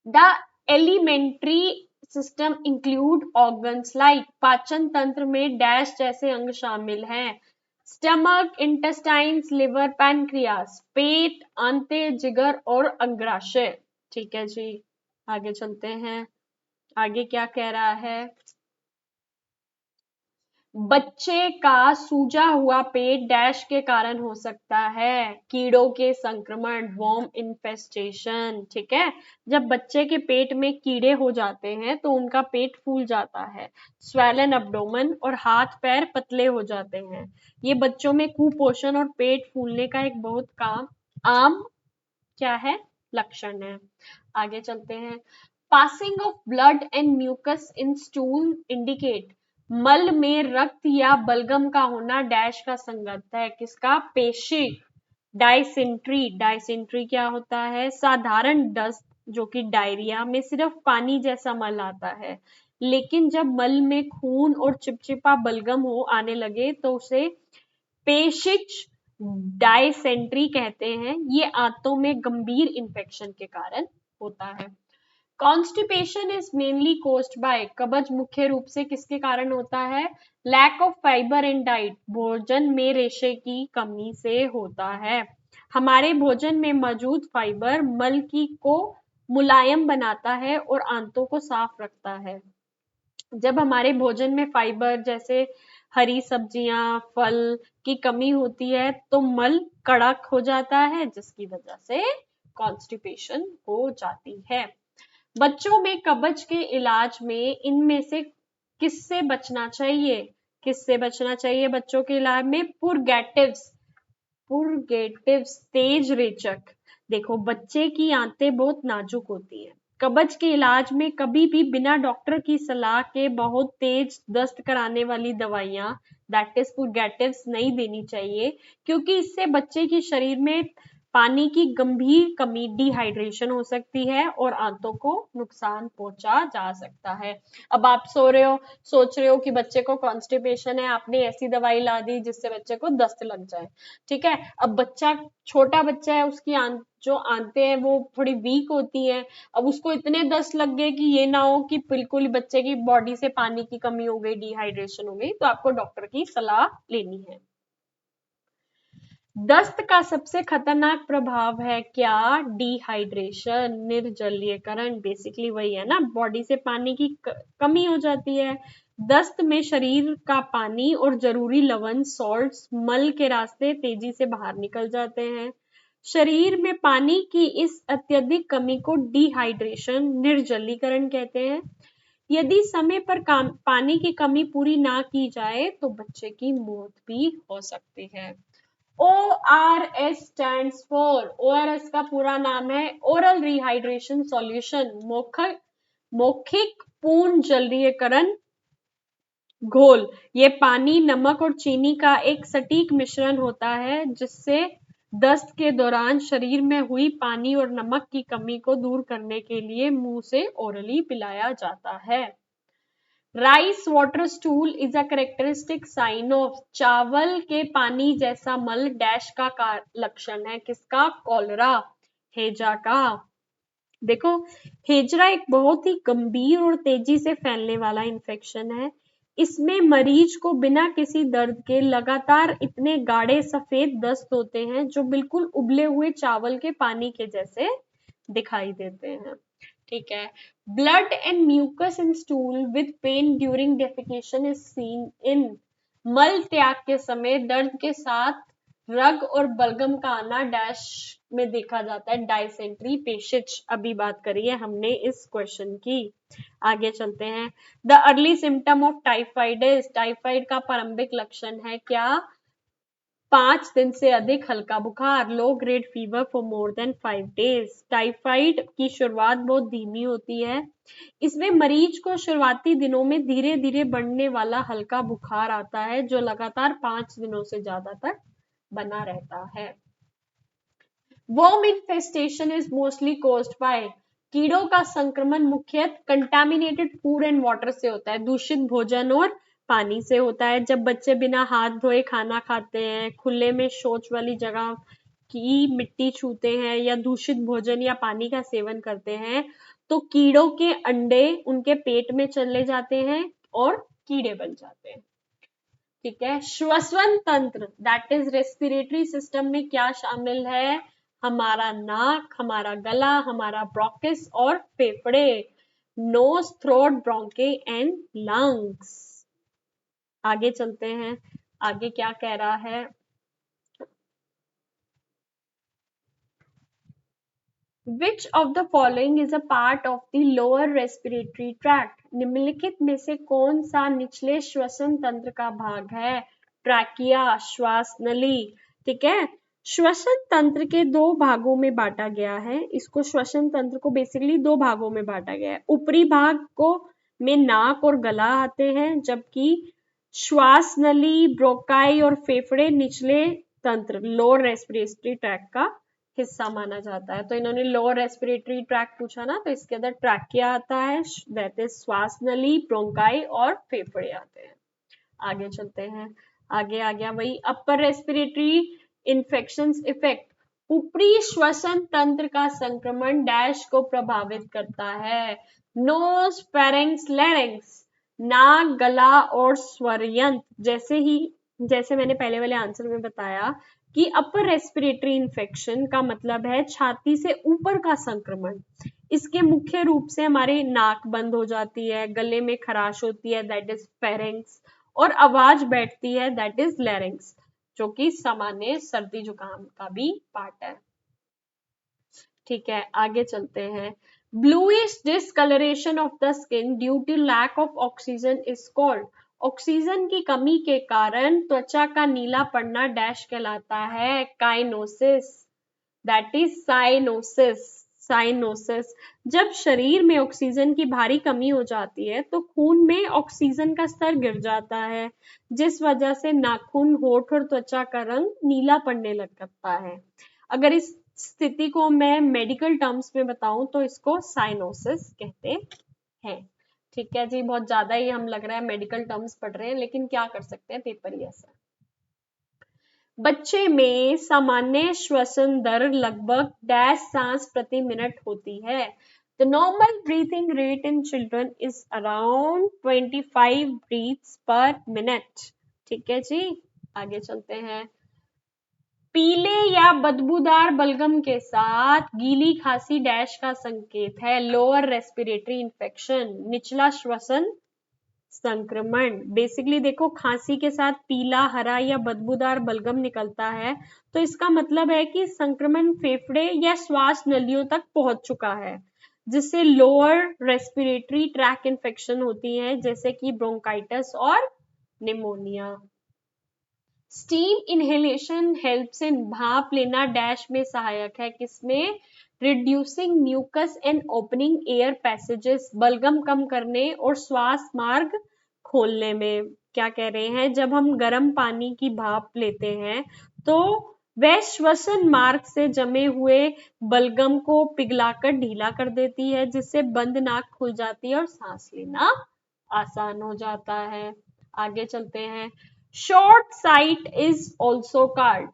The alimentary system include organs like, पाचन तंत्र में डैश जैसे अंग शामिल हैं। स्टमक, इंटेस्टाइन्स, लिवर, पैनक्रियास, पेट, आंते, जिगर और अंगाशय। ठीक है जी, आगे चलते हैं। आगे क्या कह रहा है। बच्चे का सूजा हुआ पेट डैश के कारण हो सकता है। कीड़ों के संक्रमण, वॉर्म इन्फेस्टेशन। ठीक है, जब बच्चे के पेट में कीड़े हो जाते हैं तो उनका पेट फूल जाता है। स्वेलन एब्डोमेन और हाथ पैर पतले हो जाते हैं। ये बच्चों में कुपोषण और पेट फूलने का एक बहुत आम क्या है, लक्षण है। आगे चलते हैं। Passing of blood and mucus in stool indicate, मल में रक्त या बलगम का होना डैश का संगत है। किसका, पेशी। डायसेंट्री, डायसेंट्री क्या होता है, साधारण दस्त जो कि डायरिया में सिर्फ पानी जैसा मल आता है, लेकिन जब मल में खून और चिपचिपा बलगम हो आने लगे तो उसे पेशिश डायसेंट्री कहते हैं। ये आंतों में गंभीर इंफेक्शन के कारण होता है। Constipation is mainly caused by, कब्ज मुख्य रूप से किसके कारण होता है, lack of fibre in diet, भोजन में रेशे की कमी से होता है। हमारे भोजन में मौजूद फाइबर मल की को मुलायम बनाता है और आंतों को साफ रखता है। जब हमारे भोजन में फाइबर जैसे हरी सब्जियां, फल की कमी होती है तो मल कड़क हो जाता है, जिसकी वजह से कॉन्स्टिपेशन हो जाती है। बच्चों में कब्ज के इलाज में इनमें से किससे बचना चाहिए, किससे बचना चाहिए बच्चों के इलाज में, पुरगेटिव्स, पुरगेटिव्स तेज रेचक। देखो बच्चे की आंतें बहुत नाजुक होती हैं, कब्ज के इलाज में कभी भी बिना डॉक्टर की सलाह के बहुत तेज दस्त कराने वाली दवाइयां दैट इज पुरगेटिव्स नहीं देनी चाहिए, क्योंकि इससे बच्चे की शरीर में पानी की गंभीर कमी, डिहाइड्रेशन हो सकती है और आंतों को नुकसान पहुंचा जा सकता है। अब आप सोच रहे हो कि बच्चे को कॉन्स्टिपेशन है, आपने ऐसी दवाई ला दी जिससे बच्चे को दस्त लग जाए। ठीक है, अब बच्चा छोटा बच्चा है, उसकी जो आंतें हैं वो थोड़ी वीक होती हैं, अब उसको इतने दस्त लग गए कि ये ना हो कि बिल्कुल बच्चे की बॉडी से पानी की कमी हो गई, डिहाइड्रेशन हो गई, तो आपको डॉक्टर की सलाह लेनी है। दस्त का सबसे खतरनाक प्रभाव है क्या, डिहाइड्रेशन, निर्जलीकरण। बेसिकली वही है ना, बॉडी से पानी की कमी हो जाती है। दस्त में शरीर का पानी और जरूरी लवण सॉल्ट्स मल के रास्ते तेजी से बाहर निकल जाते हैं। शरीर में पानी की इस अत्यधिक कमी को डिहाइड्रेशन, निर्जलीकरण कहते हैं। यदि समय पर पानी की कमी पूरी ना की जाए तो बच्चे की मौत भी हो सकती है। ORS stands for, ORS का पूरा नाम है ओरल रिहाइड्रेशन सॉल्यूशन, मौखिक पूर्ण जलीयकरण घोल। ये पानी, नमक और चीनी का एक सटीक मिश्रण होता है जिससे दस्त के दौरान शरीर में हुई पानी और नमक की कमी को दूर करने के लिए मुंह से ओरली पिलाया जाता है। Rice water stool is a characteristic sign of, चावल के पानी जैसा मल डैश का लक्षण है, किसका, कॉलरा, हेजा का। देखो हेजरा एक बहुत ही गंभीर और तेजी से फैलने वाला इन्फेक्शन है। इसमें मरीज को बिना किसी दर्द के लगातार इतने गाढ़े सफेद दस्त होते हैं जो बिल्कुल उबले हुए चावल के पानी के जैसे दिखाई देते हैं। ठीक है। Blood and mucus in stool with pain during defecation is seen in, मल त्याग के समय दर्द के साथ रग और बलगम का आना डैश में देखा जाता है, डायसेंट्री पेशिच। अभी बात करी है हमने इस क्वेश्चन की। आगे चलते हैं। The early symptom of typhoid is, typhoid का प्रारंभिक लक्षण है क्या? 5 दिन से अधिक हल्का बुखार, low grade fever for more than 5 days. Typhoid की शुरुआत बहुत धीमी होती है, इसमें मरीज को शुरुआती दिनों में धीरे धीरे बढ़ने वाला हल्का बुखार आता है जो लगातार 5 दिनों से ज्यादा तक बना रहता है। Worm infestation is mostly caused by, कीड़ों का संक्रमण मुख्यतः कंटामिनेटेड फूड एंड वाटर से होता है, दूषित भोजन और पानी से होता है। जब बच्चे बिना हाथ धोए खाना खाते हैं, खुले में शौच वाली जगह की मिट्टी छूते हैं या दूषित भोजन या पानी का सेवन करते हैं, तो कीड़ों के अंडे उनके पेट में चले जाते हैं और कीड़े बन जाते हैं। ठीक है। श्वसन तंत्र दैट इज रेस्पिरेटरी सिस्टम में क्या शामिल है? हमारा नाक, हमारा गला, हमारा ब्रोंकिस और फेफड़े, nose, throat, bronchi and lungs. आगे चलते हैं, आगे क्या कह रहा है? Which of the following is a part of the lower respiratory tract? निम्नलिखित में से कौन सा निचले श्वसन तंत्र का भाग है? ट्रैकिया, श्वास नली। ठीक है। श्वसन तंत्र के 2 भागों में बांटा गया है, इसको श्वसन तंत्र को बेसिकली 2 भागों में बांटा गया है। ऊपरी भाग को में नाक और गला आते हैं, जबकि श्वास नली, ब्रोंकाई और फेफड़े निचले तंत्र लोअर रेस्पिरेटरी ट्रैक्ट का हिस्सा माना जाता है। तो इन्होंने लोअर रेस्पिरेटरी ट्रैक्ट पूछा ना, तो इसके अंदर ट्रैकिया आता है, दैट इज श्वास नली, ब्रोंकाई और फेफड़े आते हैं। आगे चलते हैं, आगे आ गया वही अपर रेस्पिरेटरी इन्फेक्शंस इफेक्ट, ऊपरी श्वसन तंत्र का संक्रमण डैश को प्रभावित करता है? नोज, फेरिंक्स, लैरिंक्स, नाक, गला और स्वर यंत्र। जैसे मैंने पहले वाले आंसर में बताया कि अपर रेस्पिरेटरी इन्फेक्शन का मतलब है छाती से ऊपर का संक्रमण। इसके मुख्य रूप से हमारे नाक बंद हो जाती है, गले में खराश होती है, दैट इज फेरिंक्स, और आवाज बैठती है, दैट इज लैरिंक्स, जो कि सामान्य सर्दी जुकाम का भी पार्ट है। ठीक है। आगे चलते हैं। Bluish discolouration of the skin due to lack of oxygen is called, oxygen की कमी के कारण त्वचा का नीला पड़ना डैश कहलाता है? काइनोसिस, दैट इज साइनोसिस। साइनोसिस। जब शरीर में ऑक्सीजन की भारी कमी हो जाती है तो खून में ऑक्सीजन का स्तर गिर जाता है, जिस वजह से नाखून, होठ और त्वचा का रंग नीला पड़ने लगता है। अगर इस स्थिति को मैं मेडिकल टर्म्स में बताऊं तो इसको साइनोसिस कहते हैं। ठीक है जी, बहुत ज्यादा ही हम लग रहा है मेडिकल टर्म्स पढ़ रहे हैं, लेकिन क्या कर सकते हैं, पेपर ही ऐसा। बच्चे में सामान्य श्वसन दर लगभग डैश सांस प्रति मिनट होती है? The normal breathing rate in children is around 25 breaths per minute. ठीक है जी, आगे चलते हैं। पीले या बदबूदार बलगम के साथ गीली खांसी डैश का संकेत है? लोअर रेस्पिरेटरी इन्फेक्शन, निचला श्वसन संक्रमण। बेसिकली देखो, खांसी के साथ पीला, हरा या बदबूदार बलगम निकलता है तो इसका मतलब है कि संक्रमण फेफड़े या श्वास नलियों तक पहुंच चुका है, जिससे लोअर रेस्पिरेटरी ट्रैक इन्फेक्शन होती है, जैसे कि ब्रोंकाइटिस और pneumonia. Steam inhalation helps in, भाप लेना डैश में सहायक है? किसमें? Reducing mucus and opening air passages, बलगम कम करने और श्वास मार्ग खोलने में। क्या कह रहे हैं? जब हम गर्म पानी की भाप लेते हैं तो वह श्वसन मार्ग से जमे हुए बलगम को पिघलाकर ढीला कर देती है, जिससे बंद नाक खुल जाती है और सांस लेना आसान हो जाता है। आगे चलते हैं। Short site is also called,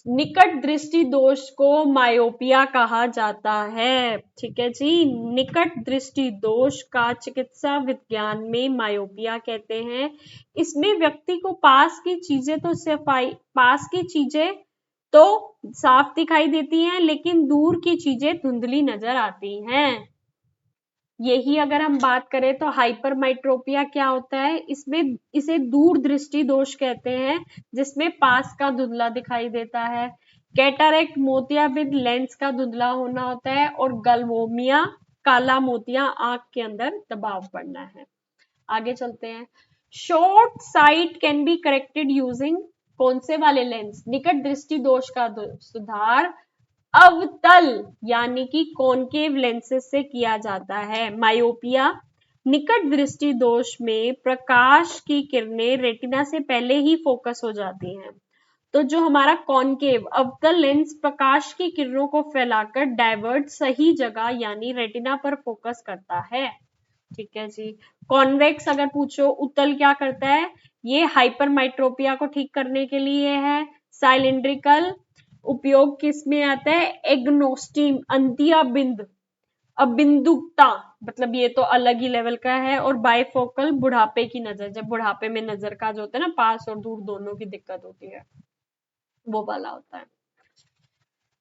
निकट दृष्टि दोष को मायोपिया कहा जाता है। ठीक है जी, निकट दृष्टि दोष का चिकित्सा विज्ञान में मायोपिया कहते हैं। इसमें व्यक्ति को पास की चीजें तो साफ दिखाई देती हैं, लेकिन दूर की चीजें धुंधली नजर आती हैं। यही अगर हम बात करें तो हाइपरमेट्रोपिया क्या होता है, इसमें इसे दूरदृष्टि दोष कहते हैं, जिसमें पास का धुंधला दिखाई देता है। कैटरेक्ट मोतियाबिंद लेंस का धुंधला होना होता है, और गलवोमिया काला मोतिया आंख के अंदर दबाव पड़ना है। आगे चलते हैं। Short site can be corrected using कौन से वाले लेंस? निकट दृष्टि दोष का सुधार अवतल यानी कि कॉनकेव लेंसेज से किया जाता है। मायोपिया, निकट दृष्टि दोष में प्रकाश की किरणें रेटिना से पहले ही फोकस हो जाती हैं। तो जो हमारा कॉनकेव अवतल लेंस प्रकाश की किरणों को फैलाकर डाइवर्ट सही जगह यानी रेटिना पर फोकस करता है। ठीक है जी। कॉन्वेक्स अगर पूछो उत्तल क्या करता है, ये हाइपरमेट्रोपिया को ठीक करने के लिए है। साइलिंड्रिकल उपयोग किस में आता है? एग्नोस्टिम अंतिया बिंद अबिंदुकता, मतलब ये तो अलग ही लेवल का है। और बाइफोकल बुढ़ापे की नजर, जब बुढ़ापे में नजर का जो होता है ना, पास और दूर दोनों की दिक्कत होती है, वो वाला होता है।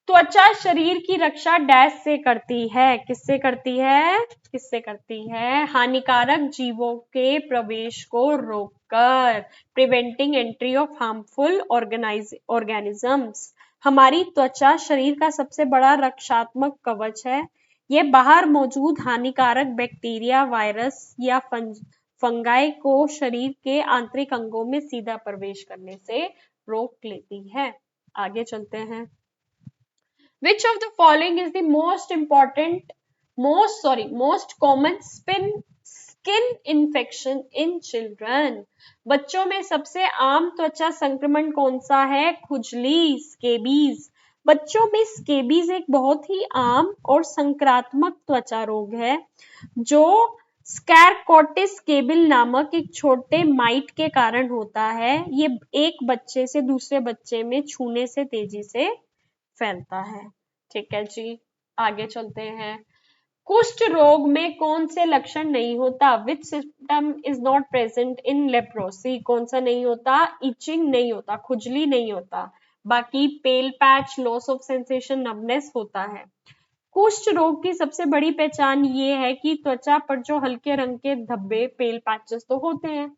त्वचा शरीर की रक्षा डैश से करती है? किससे करती है? किससे करती है? हानिकारक जीवों के प्रवेश को रोककर, preventing entry of harmful organisms. हमारी त्वचा शरीर का सबसे बड़ा रक्षात्मक कवच है। ये बाहर मौजूद हानिकारक बैक्टीरिया, वायरस या फंगाई को शरीर के आंतरिक अंगों में सीधा प्रवेश करने से रोक लेती है। आगे चलते हैं। Which of the following is the most common skin infection in children? बच्चों में सबसे आम त्वचा संक्रमण कौन सा है? खुजली, स्केबीज। बच्चों में स्केबीज एक बहुत ही आम और संक्रात्मक त्वचा रोग है, जो स्कैरकोटिस स्केबिल नामक एक छोटे माइट के कारण होता है। ये एक बच्चे से दूसरे बच्चे में छूने से तेजी से फैलता है। ठीक है जी। आगे चलते हैं। कुष्ठ रोग में कौन से लक्षण नहीं होता? Which symptom is not present in leprosy? कौन सा नहीं होता? इचिंग नहीं होता, खुजली नहीं होता, बाकी pale patch, loss of sensation, numbness होता है। कुष्ठ रोग की सबसे बड़ी पहचान ये है कि त्वचा पर जो हल्के रंग के धब्बे, पेल पैचेस तो होते हैं,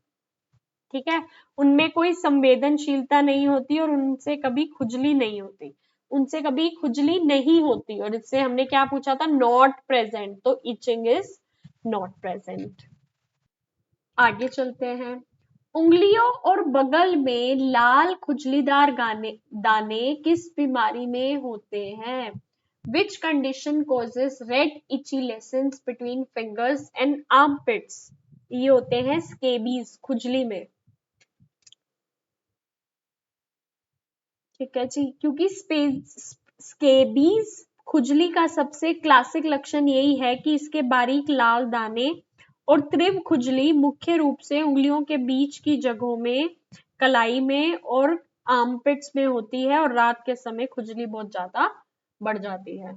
ठीक है, उनमें कोई संवेदनशीलता नहीं होती और उनसे कभी खुजली नहीं होती, उनसे कभी खुजली नहीं होती। और इससे हमने क्या पूछा था? नॉट प्रेजेंट, तो इचिंग इज नॉट प्रेजेंट। आगे चलते हैं। उंगलियों और बगल में लाल खुजलीदार दाने किस बीमारी में होते हैं? Which condition causes red itchy lesions between fingers and armpits? ये होते हैं स्केबीज, खुजली में। ठीक है जी। क्योंकि स्केबीज खुजली का सबसे क्लासिक लक्षण यही है कि इसके बारीक लाल दाने और तीव्र खुजली मुख्य रूप से उंगलियों के बीच की जगहों में, कलाई में और आर्मपिट्स में होती है, और रात के समय खुजली बहुत ज्यादा बढ़ जाती है।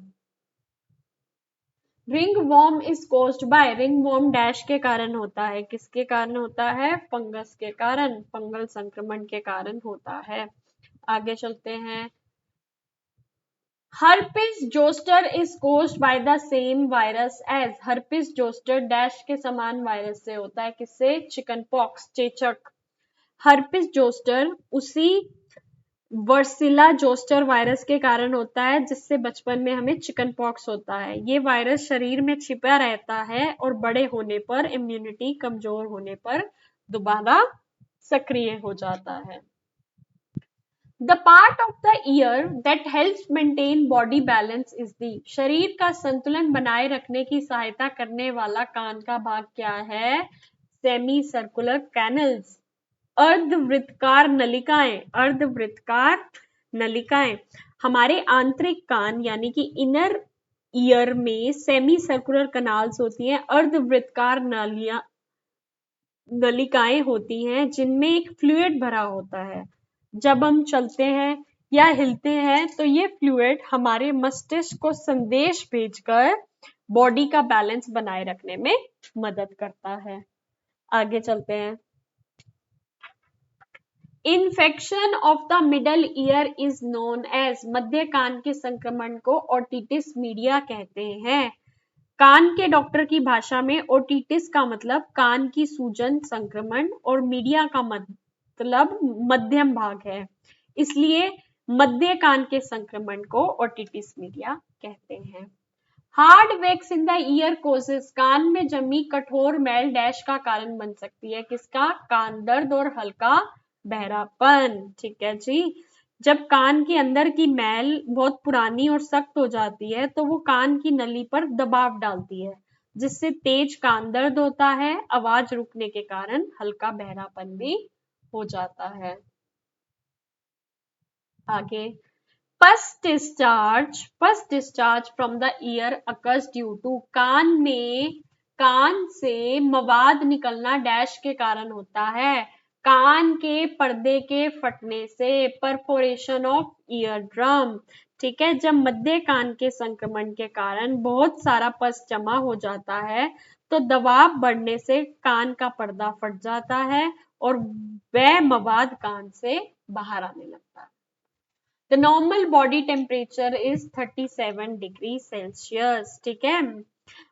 Ringworm is caused by, ringworm dash के कारण होता है? किसके कारण होता है? फंगस के कारण, फंगल संक्रमण के कारण होता है। आगे चलते हैं। herpes zoster is caused by the same virus as, herpes zoster dash के समान वायरस से होता है। किससे? चिकन पॉक्स, चेचक। herpes zoster उसी वर्सिला जोस्टर वायरस के कारण होता है, जिससे बचपन में हमें चिकन पॉक्स होता है। ये वायरस शरीर में छिपा रहता है और बड़े होने पर, इम्यूनिटी कमजोर होने पर दोबारा सक्रिय हो जाता है। The part of the ear that helps maintain body balance is the, शरीर का संतुलन बनाए रखने की सहायता करने वाला कान का भाग क्या है? सेमी सर्कुलर कैनल्स, अर्धवृत्तकार नलिकाएं, अर्धवृत्तकार नलिकाएं। हमारे आंतरिक कान यानी कि इनर ईयर में सेमी सर्कुलर कनाल्स होती हैं, अर्धवृत्तकार नलिकाएं होती हैं, जिनमें एक फ्लूइड भरा होता है। जब हम चलते हैं या हिलते हैं तो ये फ्लूइड हमारे मस्तिष्क को संदेश भेजकर बॉडी का बैलेंस बनाए रखने में मदद करता है। आगे चलते हैं। Infection of the middle ear is known as, मध्य कान के संक्रमण को ओटिटिस मीडिया कहते हैं। कान के डॉक्टर की भाषा में ओटिटिस का मतलब कान की सूजन, संक्रमण, और मीडिया का मतलब मध्यम भाग है, इसलिए मध्य कान के संक्रमण को ओटिटिस मीडिया कहते हैं। Hard wax in the ear causes, कान में जमी कठोर मैल डैश का कारण बन सकती है, किसका? कान दर्द और हल्का बहरापन। ठीक है जी। जब कान के अंदर की मैल बहुत पुरानी और सख्त हो जाती है तो वो कान की नली पर दबाव डालती है, जिससे तेज कान दर्द होता है, आवाज रुकने के कारण हल्का बहरापन भी हो जाता है। आगे, pus discharge from the ear occurs due to, कान से मवाद निकलना डैश के कारण होता है, कान के पर्दे के फटने से, परफोरेशन ऑफ ईयर ड्रम। ठीक है, जब मध्य कान के संक्रमण के कारण बहुत सारा पस जमा हो जाता है तो दबाव बढ़ने से कान का पर्दा फट जाता है और वह मवाद कान से बाहर आने लगता है। The normal body temperature is 37 degree Celsius. ठीक है,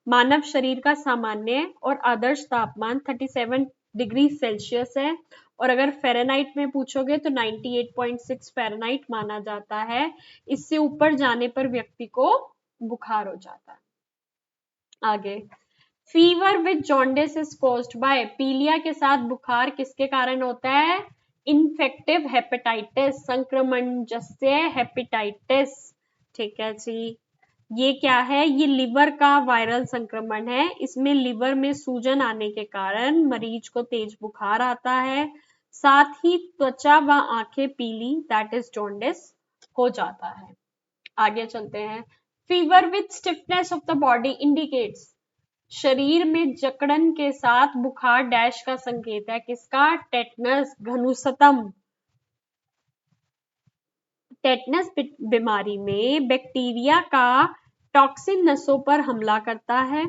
मानव शरीर का सामान्य और आदर्श तापमान 37 डिग्री सेल्सियस है, और अगर फ़ारेनहाइट में पूछोगे तो 98.6 फ़ारेनहाइट माना जाता है। इससे ऊपर जाने पर व्यक्ति को बुखार हो जाता है। आगे, fever with jaundice is caused bye, पीलिया के साथ बुखार किसके कारण होता है? इन्फेक्टिव हेपेटाइटिस, संक्रमण जैसे हेपेटाइटिस। ठीक है जी। ये क्या है? ये लिवर का वायरल संक्रमण है। इसमें लिवर में सूजन आने के कारण मरीज को तेज बुखार आता है, साथ ही त्वचा व आंखें पीली, दैट इज जॉन्डिस हो जाता है। आगे चलते हैं। Fever with stiffness of the body indicates, शरीर में जकड़न के साथ बुखार डैश का संकेत है, किसका? टेटनस घनुसतम। टेटनस बीमारी में बैक्टीरिया का टॉक्सिन नसों पर हमला करता है,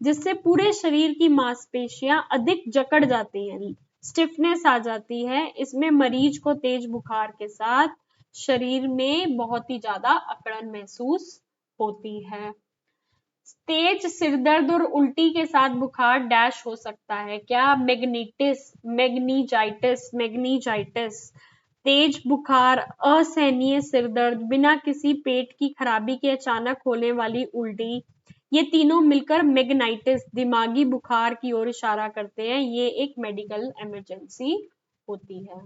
जिससे पूरे शरीर की मांसपेशियां अधिक जकड़ जाती हैं, स्टिफनेस आ जाती है। इसमें मरीज को तेज बुखार के साथ शरीर में बहुत ही ज्यादा अकड़न महसूस होती है। तेज सिरदर्द और उल्टी के साथ बुखार डैश हो सकता है, क्या? मैग्नीजाइटिस। तेज बुखार, असहनीय सिरदर्द, बिना किसी पेट की खराबी के अचानक होने वाली उल्टी, ये तीनों मिलकर मैग्नाइटिस दिमागी बुखार की ओर इशारा करते हैं। ये एक मेडिकल इमरजेंसी होती है।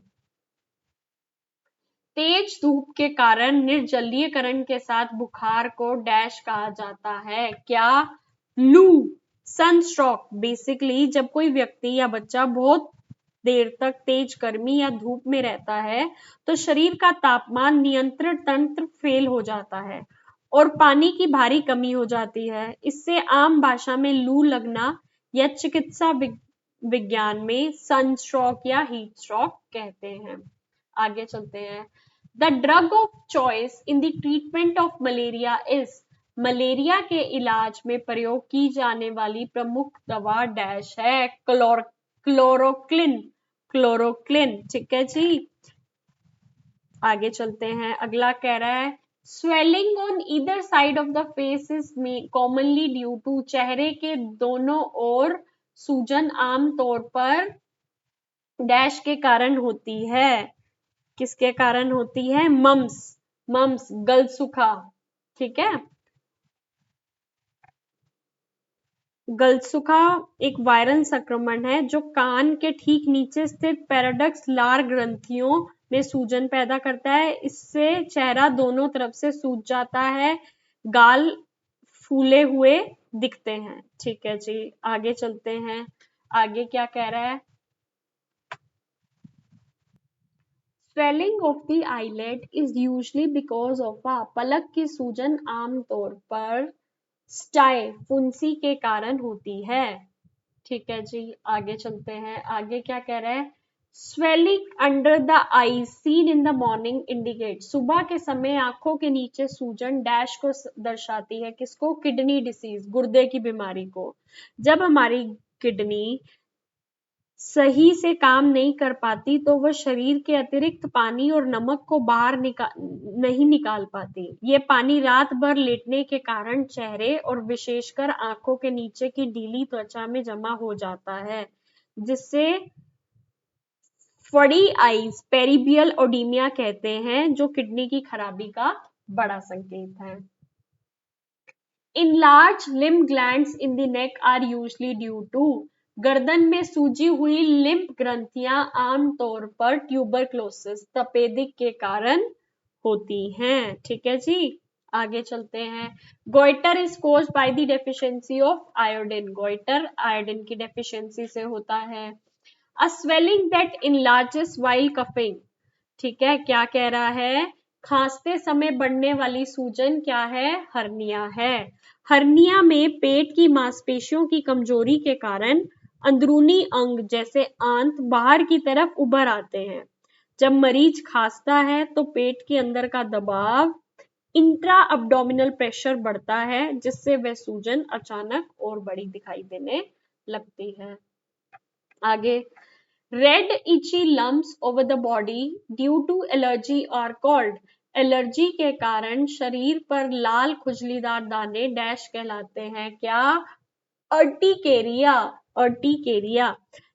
तेज धूप के कारण निर्जलीकरण के साथ बुखार को डैश कहा जाता है, क्या? लू, सनस्ट्रोक। बेसिकली जब कोई व्यक्ति या बच्चा बहुत देर तक तेज गर्मी या धूप में रहता है तो शरीर का तापमान नियंत्रण तंत्र फेल हो जाता है और पानी की भारी कमी हो जाती है। इससे आम भाषा में लू लगना या चिकित्सा विज्ञान में सनस्ट्रोक या हीट स्ट्रोक कहते हैं। आगे चलते हैं। The drug of choice in the treatment of malaria is, malaria के इलाज में प्रयोग की जाने वाली प्रमुख दवा डैश है, क्लोरोक्विन। ठीक है जी। आगे चलते हैं। अगला कह रहा है swelling on either side of the face is commonly due to, चेहरे के दोनों ओर सूजन आमतौर पर डैश के कारण होती है, किसके कारण होती है? मम्स गलसुखा। ठीक है, गलसुखा एक वायरल संक्रमण है जो कान के ठीक नीचे स्थित पेरिडक्स लार ग्रंथियों में सूजन पैदा करता है। इससे चेहरा दोनों तरफ से सूज जाता है, गाल फूले हुए दिखते हैं। ठीक है जी। आगे चलते हैं। आगे क्या कह रहा है? Swelling of the eyelid is usually because of a, पलक की सूजन आमतौर पर स्टाई फुंसी के कारण होती है। ठीक है जी। आगे चलते हैं। आगे क्या कह रहा है? Swelling under the I seen in the morning indicate, सुबह के समय आंखों के नीचे सूजन डैश को दर्शाती है, किसको? किडनी डिसीज, गुर्दे की बीमारी को। जब हमारी किडनी सही से काम नहीं कर पाती तो वह शरीर के अतिरिक्त पानी और नमक को बाहर नहीं निकाल पाती। ये पानी रात भर लेटने के कारण चेहरे और विशेषकर आंखों के नीचे की ढीली त्वचा में जमा हो जाता है, जिससे फड़ी आईज पेरिबियल ओडीमिया कहते हैं, जो किडनी की खराबी का बड़ा संकेत है। Enlarged limb glands in the neck are usually due to गर्दन में सूजी हुई लिम्फ ग्रंथियां आमतौर पर ट्यूबरक्लोसिस तपेदिक के कारण होती हैं। ठीक है जी, आगे चलते हैं। Goitre is caused by the deficiency of iodine. Goitre iodine की डेफिशिएंसी से होता है। A swelling that enlarges while coughing, ठीक है, क्या कह रहा है? खांसते समय बढ़ने वाली सूजन क्या है? हर्निया है। हर्निया में पेट की मांसपेशियों की कमजोरी के कारण अंदरूनी अंग जैसे आंत बाहर की तरफ उभर आते हैं। जब मरीज खांसता है तो पेट के अंदर का दबाव, इंट्रा अब्डोमिनल प्रेशर बढ़ता है, जिससे वह सूजन अचानक और बड़ी दिखाई देने लगती है। आगे, red itchy lumps over the body due to allergy or cold. Allergy के कारण शरीर पर लाल खुजलीदार दाने डैश कहलाते हैं। क्या? अर्टिकेरिया। अर्टिकेरिया।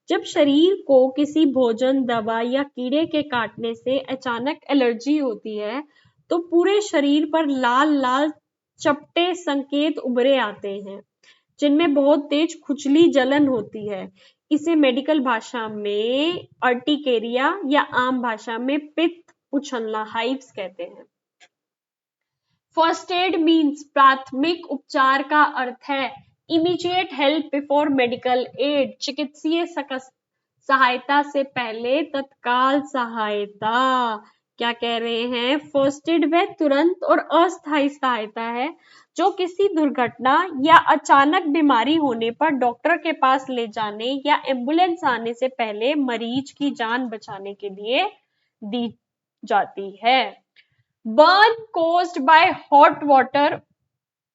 जब शरीर को किसी भोजन, दवा या कीड़े के काटने से अचानक एलर्जी होती है तो पूरे शरीर पर लाल लाल चपटे संकेत उभरे आते हैं, जिनमें बहुत तेज खुजली जलन होती है। इसे मेडिकल भाषा में अर्टिकेरिया या आम भाषा में पित्त उछलना, हाइव्स कहते हैं। फर्स्ट एड मीन्स प्राथमिक उपचार का अर्थ है immediate help before medical aid, चिकित्सीय सहायता से पहले तत्काल सहायता। क्या कह रहे हैं? फर्स्ट एड वह तुरंत और अस्थायी सहायता है जो किसी दुर्घटना या अचानक बीमारी होने पर डॉक्टर के पास ले जाने या एम्बुलेंस आने से पहले मरीज की जान बचाने के लिए दी जाती है। Burn caused by hot water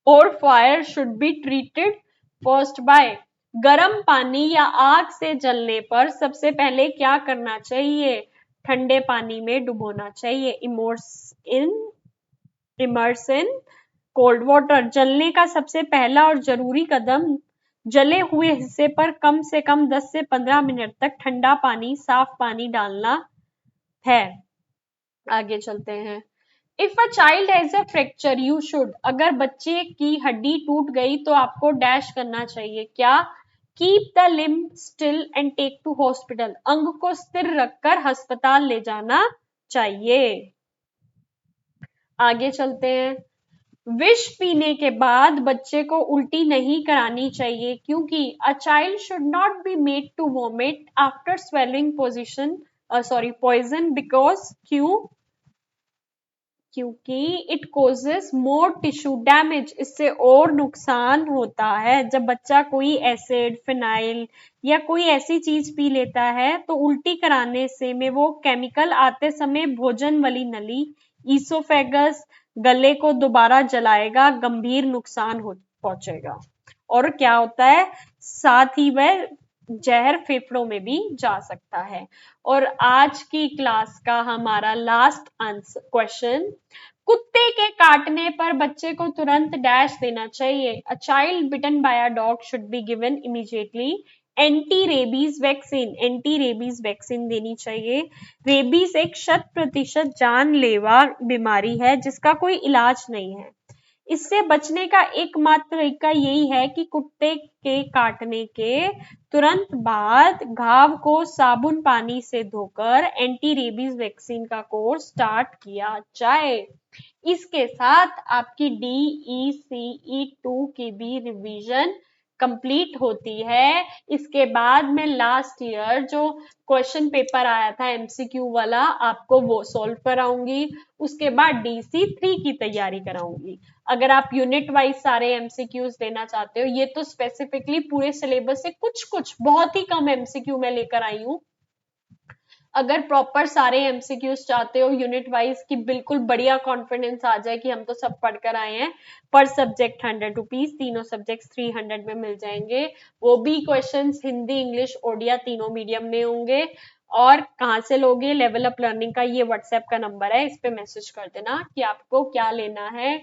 or fire should be treated first by, गर्म पानी या आग से जलने पर सबसे पहले क्या करना चाहिए? ठंडे पानी में डुबोना चाहिए। Immerse in cold water. जलने का सबसे पहला और जरूरी कदम जले हुए हिस्से पर कम से कम 10 से 15 मिनट तक ठंडा पानी, साफ पानी डालना है। आगे चलते हैं। If a child has a fracture you should, अगर बच्चे की हड्डी टूट गई तो आपको डैश करना चाहिए। क्या? Keep the limb still and take to hospital, अंग को स्थिर रखकर अस्पताल ले जाना चाहिए। आगे चलते हैं। विष पीने के बाद बच्चे को उल्टी नहीं करानी चाहिए, क्योंकि a child should not be made to vomit after swallowing poison because क्योंकि it causes more tissue damage, इससे और नुकसान होता है। जब बच्चा कोई एसिड, फिनाइल या कोई ऐसी चीज पी लेता है तो उल्टी कराने से में वो केमिकल आते समय भोजन वाली नली, ईसोफेगस, गले को दोबारा जलाएगा, गंभीर नुकसान पहुंचेगा। और क्या होता है? साथ ही वह जहर फेफड़ों में भी जा सकता है। और आज की क्लास का हमारा लास्ट आंसर क्वेश्चन, कुत्ते के काटने पर बच्चे को तुरंत डैश देना चाहिए। A child bitten by a dog should be given immediately anti rabies vaccine. Anti rabies vaccine देनी चाहिए। रेबीज एक 100% जानलेवा बीमारी है जिसका कोई इलाज नहीं है। इससे बचने का एकमात्र तरीका यही है कि कुत्ते के काटने के तुरंत बाद घाव को साबुन पानी से धोकर एंटी रेबीज वैक्सीन का कोर्स स्टार्ट किया जाए। इसके साथ आपकी DECE2 की भी रिवीजन कंप्लीट होती है। इसके बाद में लास्ट ईयर जो क्वेश्चन पेपर आया था MCQ वाला, आपको वो सॉल्व कराऊंगी। उसके बाद DC3 की तैयारी कराऊंगी। अगर आप यूनिट वाइज सारे MCQs लेना चाहते हो, ये तो स्पेसिफिकली पूरे सिलेबस से कुछ कुछ बहुत ही कम MCQ में लेकर आई हूँ। अगर प्रॉपर सारे एमसीक्यूज चाहते हो यूनिट वाइज की बिल्कुल बढ़िया कॉन्फिडेंस आ जाए कि हम तो सब पढ़कर आए हैं, पर सब्जेक्ट 100 रुपीज, तीनों सब्जेक्ट 300 में मिल जाएंगे। वो भी क्वेश्चंस हिंदी, इंग्लिश, ओडिया तीनों मीडियम में होंगे। और कहाँ से लोगे? लेवल अप लर्निंग का ये व्हाट्सएप का नंबर है, इस पे मैसेज कर देना कि आपको क्या लेना है,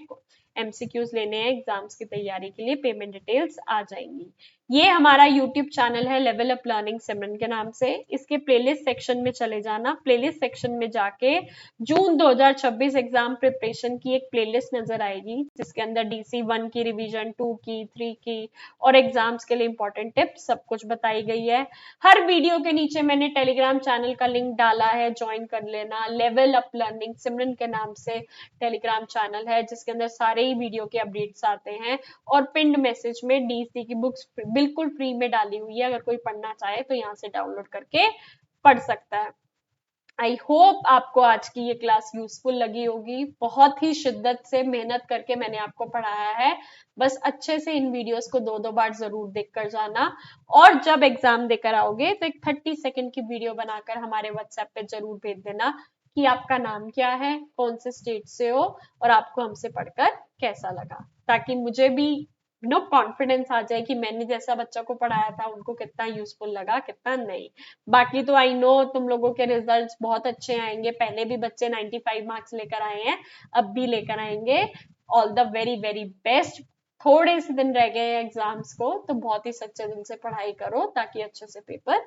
एमसीक्यूज लेने हैं एग्जाम्स की तैयारी के लिए, पेमेंट डिटेल्स आ जाएंगी। ये हमारा यूट्यूब चैनल है लेवल अप लर्निंग सिमरन के नाम से। इसके प्लेलिस्ट सेक्शन में चले जाना, प्लेलिस्ट सेक्शन में जाके जून 2026 एग्जाम प्रिपरेशन की एक प्लेलिस्ट नजर आएगी, जिसके अंदर DC 1 की रिवीजन, 2 की, 3 की और एग्जाम्स के लिए इंपॉर्टेंट टिप्स सब कुछ बताई गई है। हर वीडियो के नीचे मैंने टेलीग्राम चैनल का लिंक डाला है, ज्वाइन कर लेना। लेवल अप लर्निंग सिमरन के नाम से टेलीग्राम चैनल है, जिसके अंदर सारे ही वीडियो के अपडेट्स आते हैं। और पिंड मैसेज में DC की बुक्स बिल्कुल फ्री में डाली हुई है, अगर कोई पढ़ना चाहे तो यहाँ से डाउनलोड करके पढ़ सकता है। आई होप आपको आज की ये क्लास यूजफुल लगी होगी। बहुत ही शिद्दत से मेहनत करके मैंने आपको पढ़ाया है, बस अच्छे से इन वीडियोस को 2-2 बार जरूर देखकर जाना। और जब एग्जाम देकर आओगे तो एक 30 सेकंड की वीडियो बनाकर हमारे व्हाट्सएप पे जरूर भेज देना कि आपका नाम क्या है, कौन से स्टेट से हो और आपको हमसे पढ़कर कैसा लगा, ताकि मुझे भी कॉन्फिडेंस आ जाए कि मैंने जैसा बच्चा को पढ़ाया था उनको कितना यूजफुल लगा, कितना नहीं। बाकी तो आई नो तुम लोगों के रिजल्ट्स बहुत अच्छे आएंगे, पहले भी बच्चे 95 मार्क्स लेकर आए हैं, अब भी लेकर आएंगे। All the very very best. थोड़े से दिन रह गए हैं एग्जाम्स को, तो बहुत ही सच्चे दिल से पढ़ाई करो ताकि अच्छे से पेपर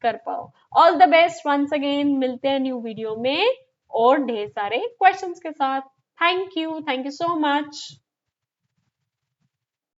कर पाओ। All the best once again, मिलते हैं न्यू वीडियो में और ढेर सारे क्वेश्चंस के साथ। Thank you so much.